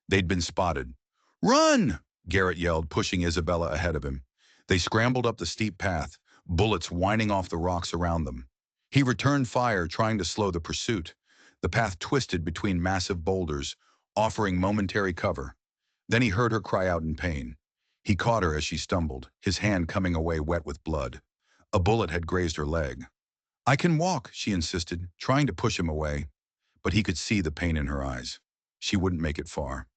They'd been spotted. Run! Garrett yelled, pushing Isabella ahead of him. They scrambled up the steep path, bullets whining off the rocks around them. He returned fire, trying to slow the pursuit. The path twisted between massive boulders, offering momentary cover. Then he heard her cry out in pain. He caught her as she stumbled, his hand coming away wet with blood. A bullet had grazed her leg. I can walk, she insisted, trying to push him away. But he could see the pain in her eyes. She wouldn't make it far.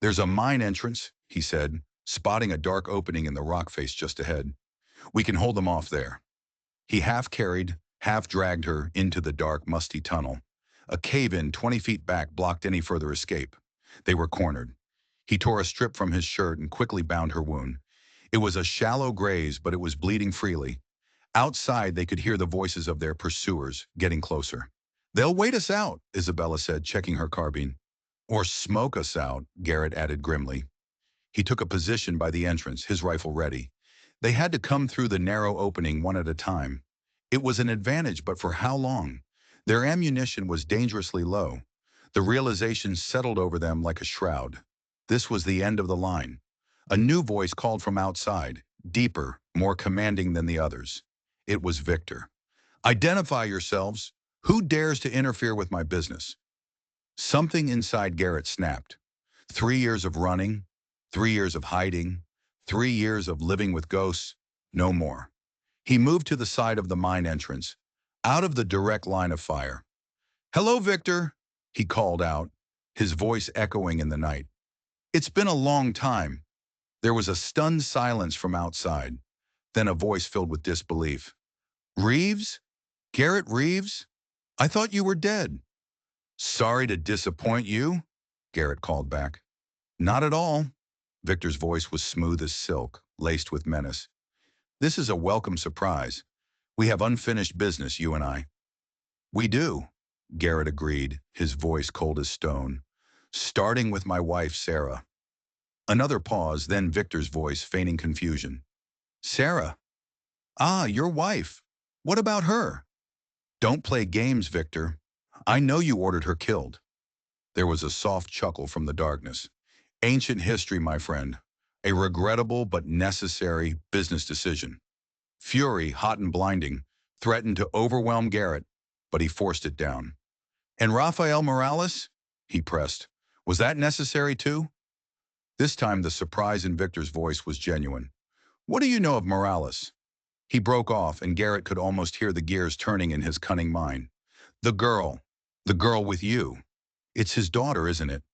There's a mine entrance, he said, spotting a dark opening in the rock face just ahead. We can hold them off there. He half carried, half dragged her into the dark, musty tunnel. A cave-in 20 feet back blocked any further escape. They were cornered. He tore a strip from his shirt and quickly bound her wound. It was a shallow graze, but it was bleeding freely. Outside, they could hear the voices of their pursuers, getting closer. They'll wait us out, Isabella said, checking her carbine. Or smoke us out, Garrett added grimly. He took a position by the entrance, his rifle ready. They had to come through the narrow opening one at a time. It was an advantage, but for how long? Their ammunition was dangerously low. The realization settled over them like a shroud. This was the end of the line. A new voice called from outside, deeper, more commanding than the others. It was Victor. Identify yourselves. Who dares to interfere with my business? Something inside Garrett snapped. 3 years of running, 3 years of hiding, 3 years of living with ghosts, no more. He moved to the side of the mine entrance, out of the direct line of fire. "Hello, Victor," he called out, his voice echoing in the night. "It's been a long time." There was a stunned silence from outside, then a voice filled with disbelief. "Reeves? Garrett Reeves? I thought you were dead." "Sorry to disappoint you," Garrett called back. "Not at all." Victor's voice was smooth as silk, laced with menace. "This is a welcome surprise. We have unfinished business, you and I." "We do," Garrett agreed, his voice cold as stone. "Starting with my wife, Sarah." Another pause, then Victor's voice feigning confusion. "Sarah? Ah, your wife. What about her?" "Don't play games, Victor. I know you ordered her killed." There was a soft chuckle from the darkness. "Ancient history, my friend. A regrettable but necessary business decision." Fury, hot and blinding, threatened to overwhelm Garrett, but he forced it down. "And Rafael Morales?" he pressed. "Was that necessary too?" This time the surprise in Victor's voice was genuine. "What do you know of Morales?" He broke off, and Garrett could almost hear the gears turning in his cunning mind. "The girl. The girl with you. It's his daughter, isn't it?"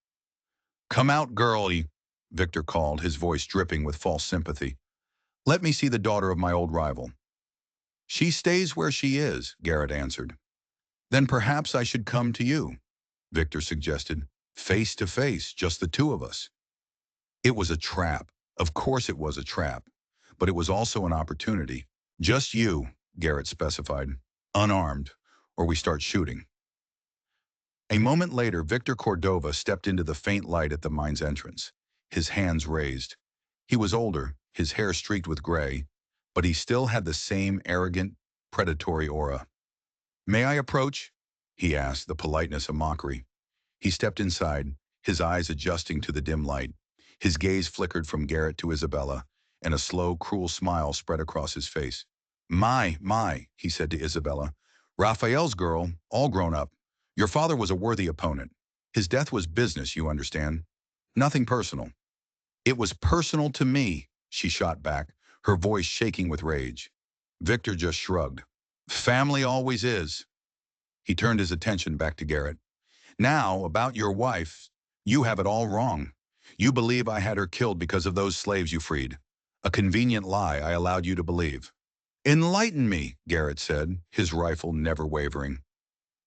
"Come out, girlie," Victor called, his voice dripping with false sympathy. "Let me see the daughter of my old rival." "She stays where she is," Garrett answered. "Then perhaps I should come to you," Victor suggested. "Face to face, just the two of us." It was a trap. Of course it was a trap. But it was also an opportunity. "Just you," Garrett specified. "Unarmed, or we start shooting." A moment later, Victor Cordova stepped into the faint light at the mine's entrance, his hands raised. He was older, his hair streaked with gray, but he still had the same arrogant, predatory aura. "May I approach?" he asked, the politeness a mockery. He stepped inside, his eyes adjusting to the dim light. His gaze flickered from Garrett to Isabella, and a slow, cruel smile spread across his face. My, he said to Isabella. "Raphael's girl, all grown up. Your father was a worthy opponent. His death was business, you understand. Nothing personal." "It was personal to me," she shot back, her voice shaking with rage. Victor just shrugged. "Family always is." He turned his attention back to Garrett. "Now, about your wife, you have it all wrong. You believe I had her killed because of those slaves you freed. A convenient lie I allowed you to believe." "Enlighten me," Garrett said, his rifle never wavering.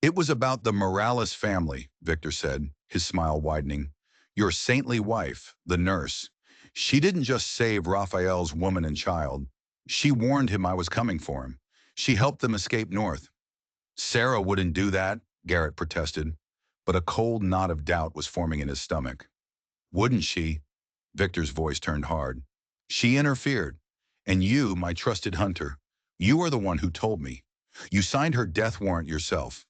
"It was about the Morales family," Victor said, his smile widening. "Your saintly wife, the nurse. She didn't just save Raphael's woman and child. She warned him I was coming for him. She helped them escape north." "Sarah wouldn't do that," Garrett protested, but a cold knot of doubt was forming in his stomach. "Wouldn't she?" Victor's voice turned hard. "She interfered. And you, my trusted hunter, you are the one who told me. You signed her death warrant yourself."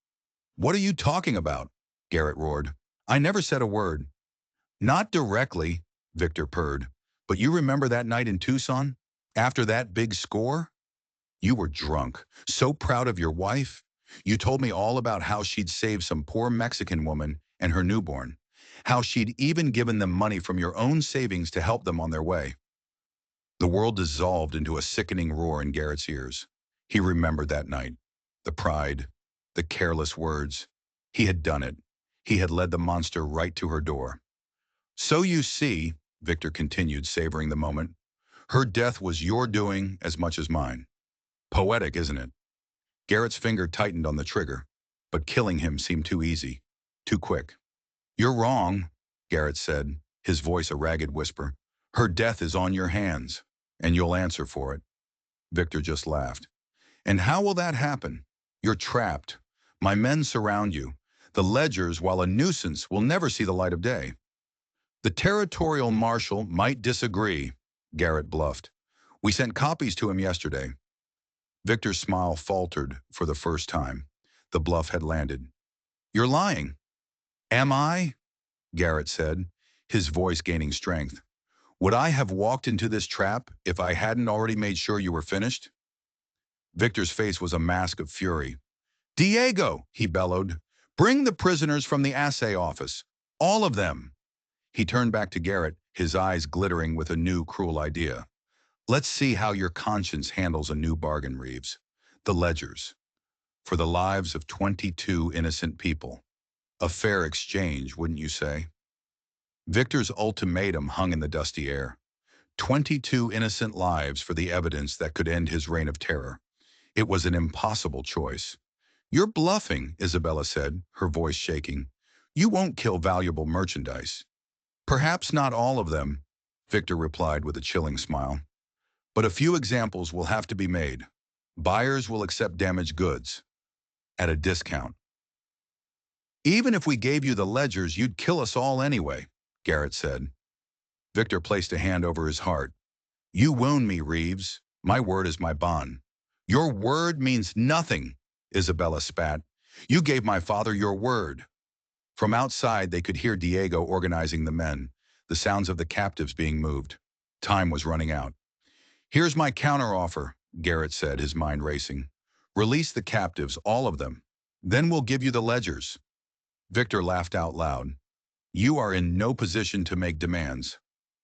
"What are you talking about?" Garrett roared. "I never said a word." "Not directly," Victor purred. "But you remember that night in Tucson? After that big score? You were drunk, so proud of your wife. You told me all about how she'd saved some poor Mexican woman and her newborn. How she'd even given them money from your own savings to help them on their way." The world dissolved into a sickening roar in Garrett's ears. He remembered that night. The pride, the careless words. He had done it. He had led the monster right to her door. "So you see," Victor continued, savoring the moment, "her death was your doing as much as mine. Poetic, isn't it?" Garrett's finger tightened on the trigger, but killing him seemed too easy, too quick. "You're wrong," Garrett said, his voice a ragged whisper. "Her death is on your hands, and you'll answer for it." Victor just laughed. "And how will that happen? You're trapped. My men surround you. The ledgers, while a nuisance, will never see the light of day." "The territorial marshal might disagree," Garrett bluffed. "We sent copies to him yesterday." Victor's smile faltered for the first time. The bluff had landed. "You're lying." "Am I?" Garrett said, his voice gaining strength. "Would I have walked into this trap if I hadn't already made sure you were finished?" Victor's face was a mask of fury. "Diego," he bellowed, "bring the prisoners from the assay office. All of them." He turned back to Garrett, his eyes glittering with a new cruel idea. "Let's see how your conscience handles a new bargain, Reeves. The ledgers. for the lives of 22 innocent people. A fair exchange, wouldn't you say? Victor's ultimatum hung in the dusty air. 22 innocent lives for the evidence that could end his reign of terror. It was an impossible choice. "You're bluffing," Isabella said, her voice shaking. "You won't kill valuable merchandise." "Perhaps not all of them," Victor replied with a chilling smile. "But a few examples will have to be made. Buyers will accept damaged goods at a discount." "Even if we gave you the ledgers, you'd kill us all anyway," Garrett said. Victor placed a hand over his heart. "You wound me, Reeves. My word is my bond." "Your word means nothing," Isabella spat. "You gave my father your word." From outside, they could hear Diego organizing the men, the sounds of the captives being moved. Time was running out. "Here's my counteroffer," Garrett said, his mind racing. "Release the captives, all of them. Then we'll give you the ledgers." Victor laughed out loud. "You are in no position to make demands."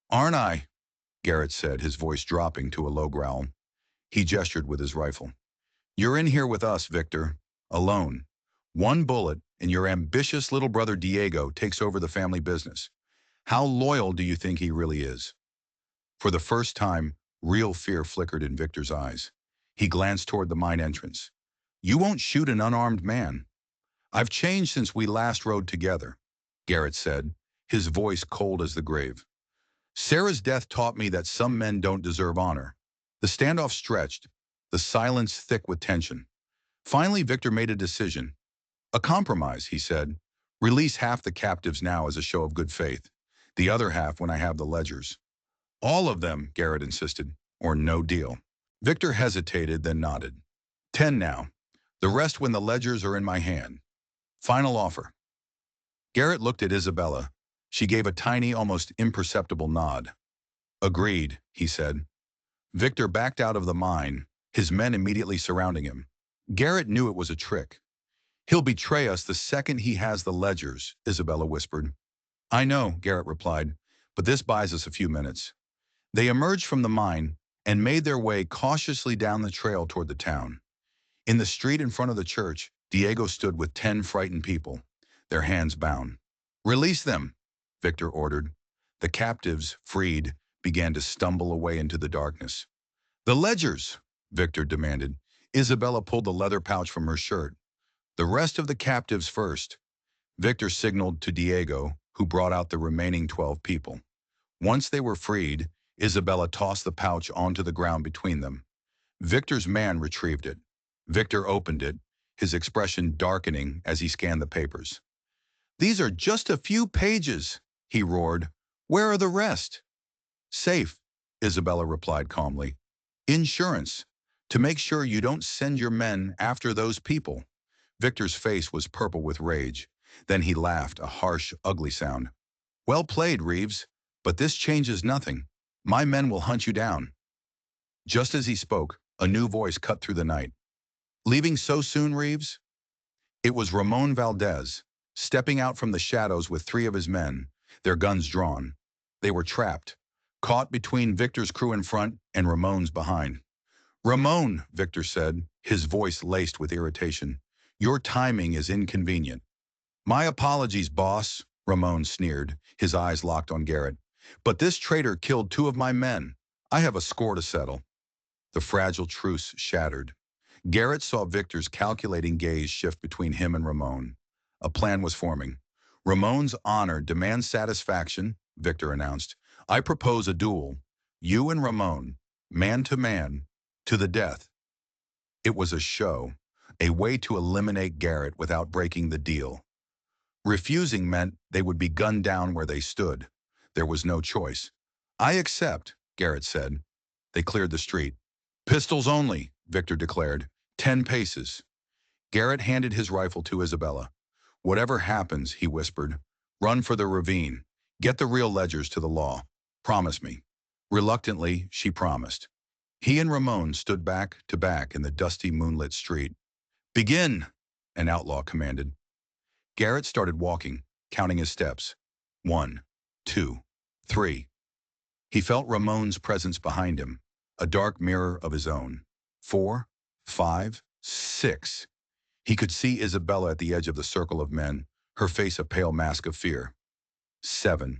"Aren't I?" Garrett said, his voice dropping to a low growl. He gestured with his rifle. "You're in here with us, Victor. Alone. One bullet, and your ambitious little brother Diego takes over the family business. How loyal do you think he really is?" For the first time, real fear flickered in Victor's eyes. He glanced toward the mine entrance. "You won't shoot an unarmed man." "I've changed since we last rode together," Garrett said, his voice cold as the grave. "Sarah's death taught me that some men don't deserve honor." The standoff stretched, the silence thick with tension. Finally, Victor made a decision. "A compromise," he said. "Release half the captives now as a show of good faith. The other half when I have the ledgers." "All of them," Garrett insisted, "or no deal." Victor hesitated, then nodded. 10 now. The rest when the ledgers are in my hand. Final offer." Garrett looked at Isabella. She gave a tiny, almost imperceptible nod. "Agreed," he said. Victor backed out of the mine, his men immediately surrounding him. Garrett knew it was a trick. "He'll betray us the second he has the ledgers," Isabella whispered. "I know," Garrett replied, "but this buys us a few minutes." They emerged from the mine and made their way cautiously down the trail toward the town. In the street in front of the church, Diego stood with 10 frightened people, their hands bound. "Release them," Victor ordered. The captives, freed, began to stumble away into the darkness. "The ledgers," Victor demanded. Isabella pulled the leather pouch from her shirt. "The rest of the captives first." Victor signaled to Diego, who brought out the remaining 12 people. Once they were freed, Isabella tossed the pouch onto the ground between them. Victor's man retrieved it. Victor opened it, his expression darkening as he scanned the papers. "These are just a few pages," he roared. "Where are the rest?" "Safe," Isabella replied calmly. "Insurance, to make sure you don't send your men after those people." Victor's face was purple with rage. Then he laughed, a harsh, ugly sound. "Well played, Reeves, but this changes nothing. My men will hunt you down." Just as he spoke, a new voice cut through the night. "Leaving so soon, Reeves?" It was Ramon Valdez, stepping out from the shadows with 3 of his men, their guns drawn. They were trapped, caught between Victor's crew in front and Ramon's behind. "Ramon," Victor said, his voice laced with irritation, "your timing is inconvenient." "My apologies, boss," Ramon sneered, his eyes locked on Garrett. "But this traitor killed 2 of my men. I have a score to settle." The fragile truce shattered. Garrett saw Victor's calculating gaze shift between him and Ramon. A plan was forming. "Ramon's honor demands satisfaction," Victor announced. "I propose a duel. You and Ramon, man, to the death." It was a show, a way to eliminate Garrett without breaking the deal. Refusing meant they would be gunned down where they stood. There was no choice. "I accept," Garrett said. They cleared the street. "Pistols only," Victor declared. 10 paces. Garrett handed his rifle to Isabella. "Whatever happens," he whispered, "run for the ravine. Get the real ledgers to the law. Promise me." Reluctantly, she promised. He and Ramon stood back to back in the dusty moonlit street. "Begin," an outlaw commanded. Garrett started walking, counting his steps. 1, 2, 3. He felt Ramon's presence behind him, a dark mirror of his own. 4, 5, 6. He could see Isabella at the edge of the circle of men, her face a pale mask of fear. 7,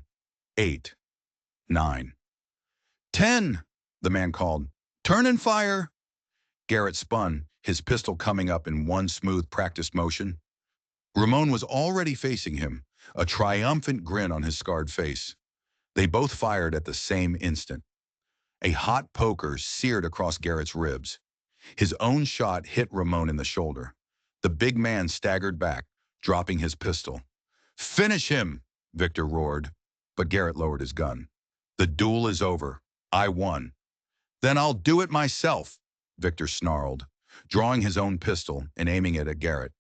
8, 9, 10, the man called. Turn and fire! Garrett spun, his pistol coming up in one smooth practiced motion. Ramon was already facing him, a triumphant grin on his scarred face. They both fired at the same instant. A hot poker seared across Garrett's ribs. His own shot hit Ramon in the shoulder. The big man staggered back, dropping his pistol. Finish him, Victor roared, but Garrett lowered his gun. The duel is over. I won. Then I'll do it myself, Victor snarled, drawing his own pistol and aiming it at Garrett.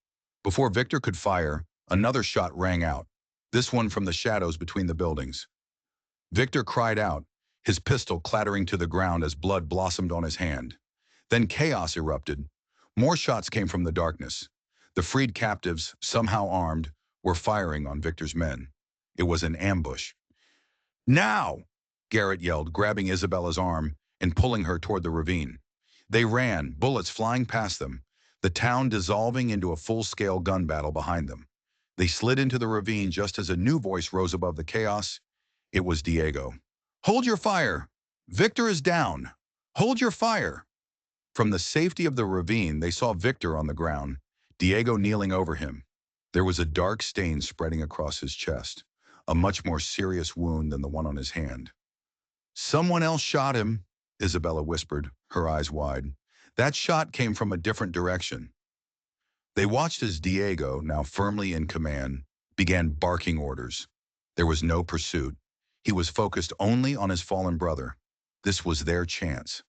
Before Victor could fire, another shot rang out, this one from the shadows between the buildings. Victor cried out, his pistol clattering to the ground as blood blossomed on his hand. Then chaos erupted. More shots came from the darkness. The freed captives, somehow armed, were firing on Victor's men. It was an ambush. Now! Garrett yelled, grabbing Isabella's arm and pulling her toward the ravine. They ran, bullets flying past them, the town dissolving into a full-scale gun battle behind them. They slid into the ravine just as a new voice rose above the chaos. It was Diego. Hold your fire! Victor is down! Hold your fire! From the safety of the ravine, they saw Victor on the ground, Diego kneeling over him. There was a dark stain spreading across his chest, a much more serious wound than the one on his hand. Someone else shot him, Isabella whispered, her eyes wide. That shot came from a different direction. They watched as Diego, now firmly in command, began barking orders. There was no pursuit. He was focused only on his fallen brother. This was their chance.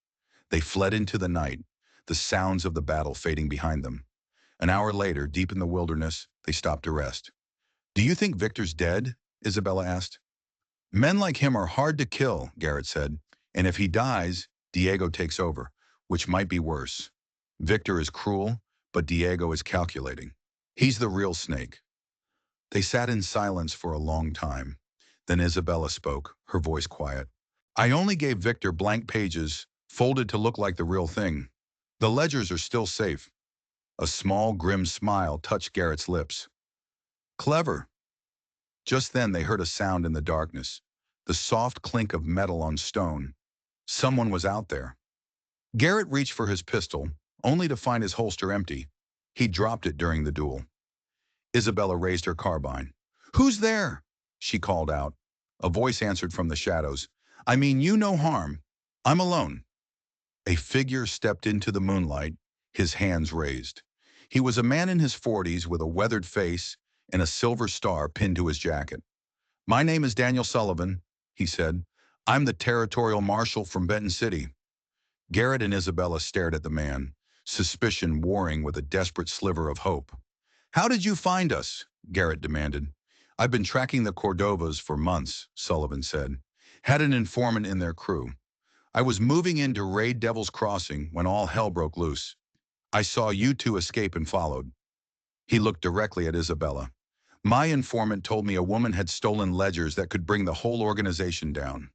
They fled into the night, the sounds of the battle fading behind them. An hour later, deep in the wilderness, they stopped to rest. Do you think Victor's dead? Isabella asked. Men like him are hard to kill, Garrett said. And if he dies, Diego takes over, which might be worse. Victor is cruel, but Diego is calculating. He's the real snake. They sat in silence for a long time. Then Isabella spoke, her voice quiet. I only gave Victor blank pages, folded to look like the real thing. The ledgers are still safe. A small, grim smile touched Garrett's lips. Clever. Just then they heard a sound in the darkness, the soft clink of metal on stone. Someone was out there. Garrett reached for his pistol, only to find his holster empty. He dropped it during the duel. Isabella raised her carbine. Who's there? She called out. A voice answered from the shadows. I mean you no harm. I'm alone. A figure stepped into the moonlight, his hands raised. He was a man in his 40s with a weathered face and a silver star pinned to his jacket. My name is Daniel Sullivan, he said. I'm the territorial marshal from Benton City. Garrett and Isabella stared at the man, suspicion warring with a desperate sliver of hope. How did you find us? Garrett demanded. I've been tracking the Cordovas for months, Sullivan said. Had an informant in their crew. I was moving in to raid Devil's Crossing when all hell broke loose. I saw you two escape and followed. He looked directly at Isabella. My informant told me a woman had stolen ledgers that could bring the whole organization down.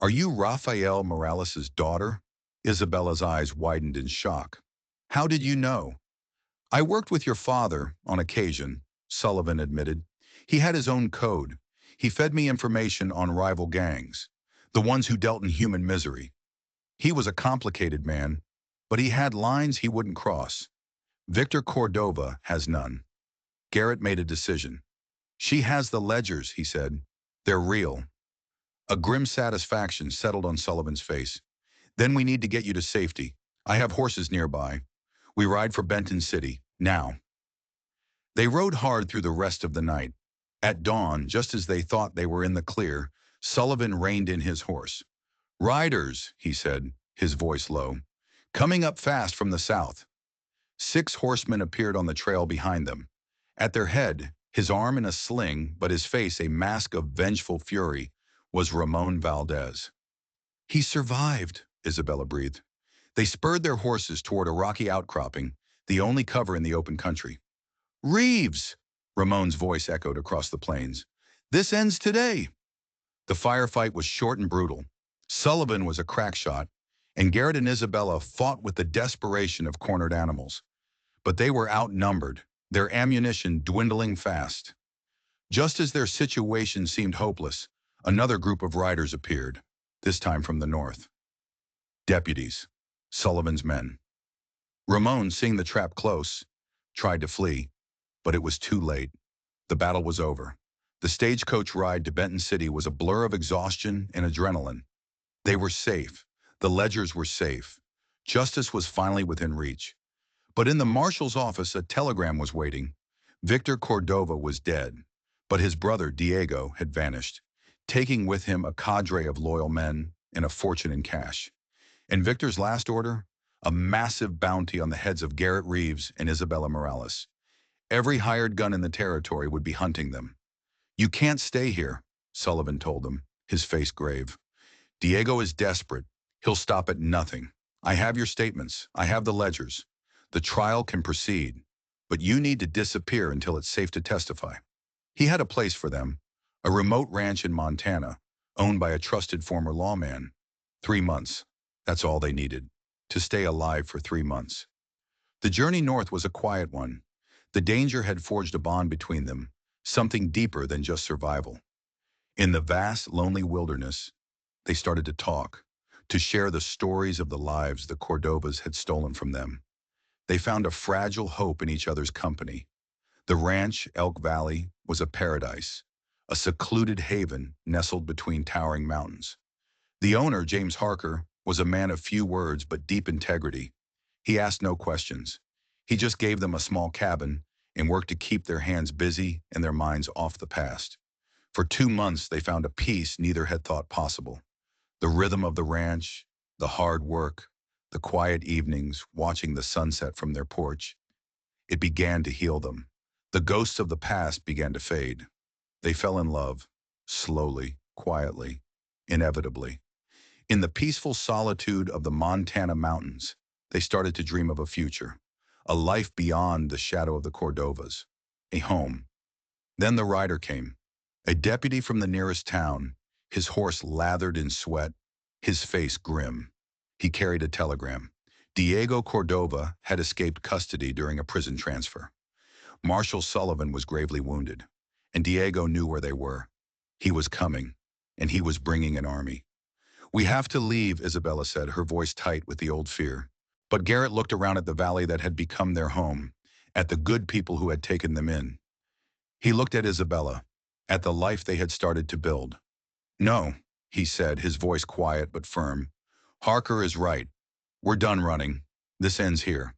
Are you Rafael Morales' daughter? Isabella's eyes widened in shock. How did you know? I worked with your father on occasion, Sullivan admitted. He had his own code. He fed me information on rival gangs, the ones who dealt in human misery. He was a complicated man, but he had lines he wouldn't cross. Victor Cordova has none. Garrett made a decision. She has the ledgers, he said. They're real. A grim satisfaction settled on Sullivan's face. Then we need to get you to safety. I have horses nearby. We ride for Benton City, now. They rode hard through the rest of the night. At dawn, just as they thought they were in the clear, Sullivan reined in his horse. Riders, he said, his voice low, coming up fast from the south. 6 horsemen appeared on the trail behind them. At their head, his arm in a sling, but his face a mask of vengeful fury, was Ramon Valdez. He survived, Isabella breathed. They spurred their horses toward a rocky outcropping, the only cover in the open country. Reeves! Ramon's voice echoed across the plains. This ends today. The firefight was short and brutal. Sullivan was a crack shot, and Garrett and Isabella fought with the desperation of cornered animals. But they were outnumbered, their ammunition dwindling fast. Just as their situation seemed hopeless, another group of riders appeared, this time from the north. Deputies, Sullivan's men. Ramon, seeing the trap close, tried to flee, but it was too late. The battle was over. The stagecoach ride to Benton City was a blur of exhaustion and adrenaline. They were safe. The Ledgers were safe. Justice was finally within reach. But in the marshal's office, a telegram was waiting. Victor Cordova was dead, but his brother Diego had vanished, taking with him a cadre of loyal men and a fortune in cash. And Victor's last order? A massive bounty on the heads of Garrett Reeves and Isabella Morales. Every hired gun in the territory would be hunting them. "You can't stay here," Sullivan told them, his face grave. "Diego is desperate. He'll stop at nothing. I have your statements. I have the ledgers. The trial can proceed, but you need to disappear until it's safe to testify." He had a place for them, a remote ranch in Montana, owned by a trusted former lawman. 3 months. That's all they needed, to stay alive for 3 months. The journey north was a quiet one. The danger had forged a bond between them, something deeper than just survival. In the vast, lonely wilderness, they started to talk, to share the stories of the lives the Cordovas had stolen from them. They found a fragile hope in each other's company. The ranch, Elk Valley, was a paradise, a secluded haven nestled between towering mountains. The owner, James Harker, was a man of few words but deep integrity. He asked no questions. He just gave them a small cabin and worked to keep their hands busy and their minds off the past. For 2 months, they found a peace neither had thought possible. The rhythm of the ranch, the hard work, the quiet evenings, watching the sunset from their porch. It began to heal them. The ghosts of the past began to fade. They fell in love, slowly, quietly, inevitably. In the peaceful solitude of the Montana mountains, they started to dream of a future, a life beyond the shadow of the Cordovas, a home. Then the rider came, a deputy from the nearest town, his horse lathered in sweat, his face grim. He carried a telegram. Diego Cordova had escaped custody during a prison transfer. Marshal Sullivan was gravely wounded, and Diego knew where they were. He was coming, and he was bringing an army. "We have to leave," Isabella said, her voice tight with the old fear. But Garrett looked around at the valley that had become their home, at the good people who had taken them in. He looked at Isabella, at the life they had started to build. "No," he said, his voice quiet but firm. "Harker is right. We're done running. This ends here."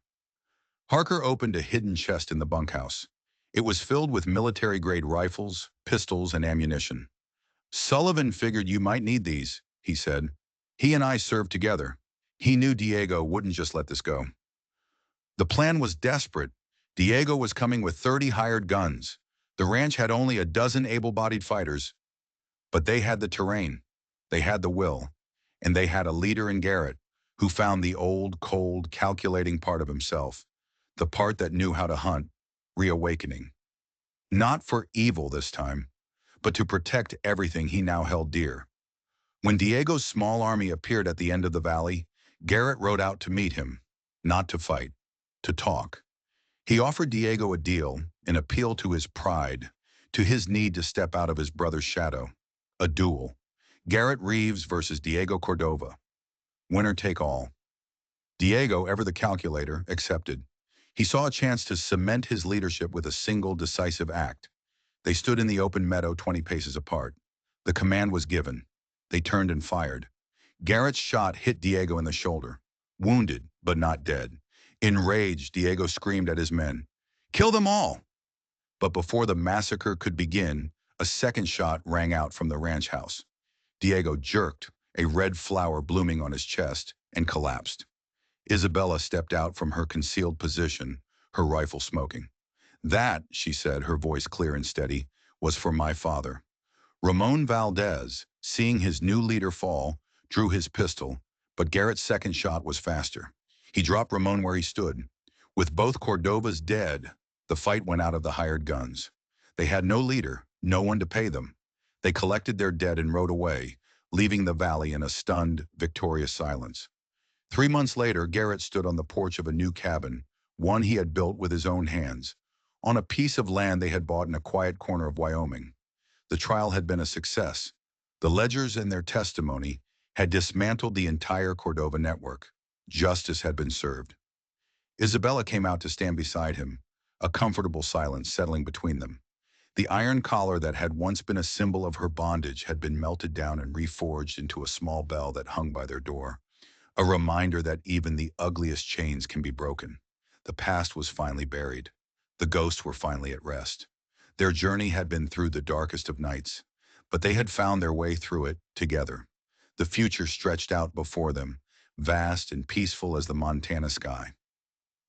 Harker opened a hidden chest in the bunkhouse. It was filled with military-grade rifles, pistols, and ammunition. "Sullivan figured you might need these," he said. "He and I served together. He knew Diego wouldn't just let this go." The plan was desperate. Diego was coming with 30 hired guns. The ranch had only a dozen able-bodied fighters, but they had the terrain, they had the will, and they had a leader in Garrett who found the old, cold, calculating part of himself, the part that knew how to hunt, reawakening. Not for evil this time, but to protect everything he now held dear. When Diego's small army appeared at the end of the valley, Garrett rode out to meet him, not to fight, to talk. He offered Diego a deal, an appeal to his pride, to his need to step out of his brother's shadow. A duel. Garrett Reeves versus Diego Cordova. Winner take all. Diego, ever the calculator, accepted. He saw a chance to cement his leadership with a single decisive act. They stood in the open meadow 20 paces apart. The command was given. They turned and fired. Garrett's shot hit Diego in the shoulder. Wounded, but not dead. Enraged, Diego screamed at his men, "Kill them all!" But before the massacre could begin, a second shot rang out from the ranch house. Diego jerked, a red flower blooming on his chest, and collapsed. Isabella stepped out from her concealed position, her rifle smoking. "That," she said, her voice clear and steady, "was for my father." Ramon Valdez, seeing his new leader fall, drew his pistol, but Garrett's second shot was faster. He dropped Ramon where he stood. With both Cordovas dead, the fight went out of the hired guns. They had no leader, no one to pay them. They collected their dead and rode away, leaving the valley in a stunned, victorious silence. 3 months later, Garrett stood on the porch of a new cabin, one he had built with his own hands, on a piece of land they had bought in a quiet corner of Wyoming. The trial had been a success. The ledgers and their testimony had dismantled the entire Cordova network. Justice had been served. Isabella came out to stand beside him, a comfortable silence settling between them. The iron collar that had once been a symbol of her bondage had been melted down and reforged into a small bell that hung by their door, a reminder that even the ugliest chains can be broken. The past was finally buried. The ghosts were finally at rest. Their journey had been through the darkest of nights, but they had found their way through it together. The future stretched out before them, vast and peaceful as the Montana sky.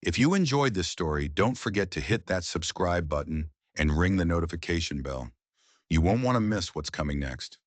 If you enjoyed this story, don't forget to hit that subscribe button and ring the notification bell. You won't want to miss what's coming next.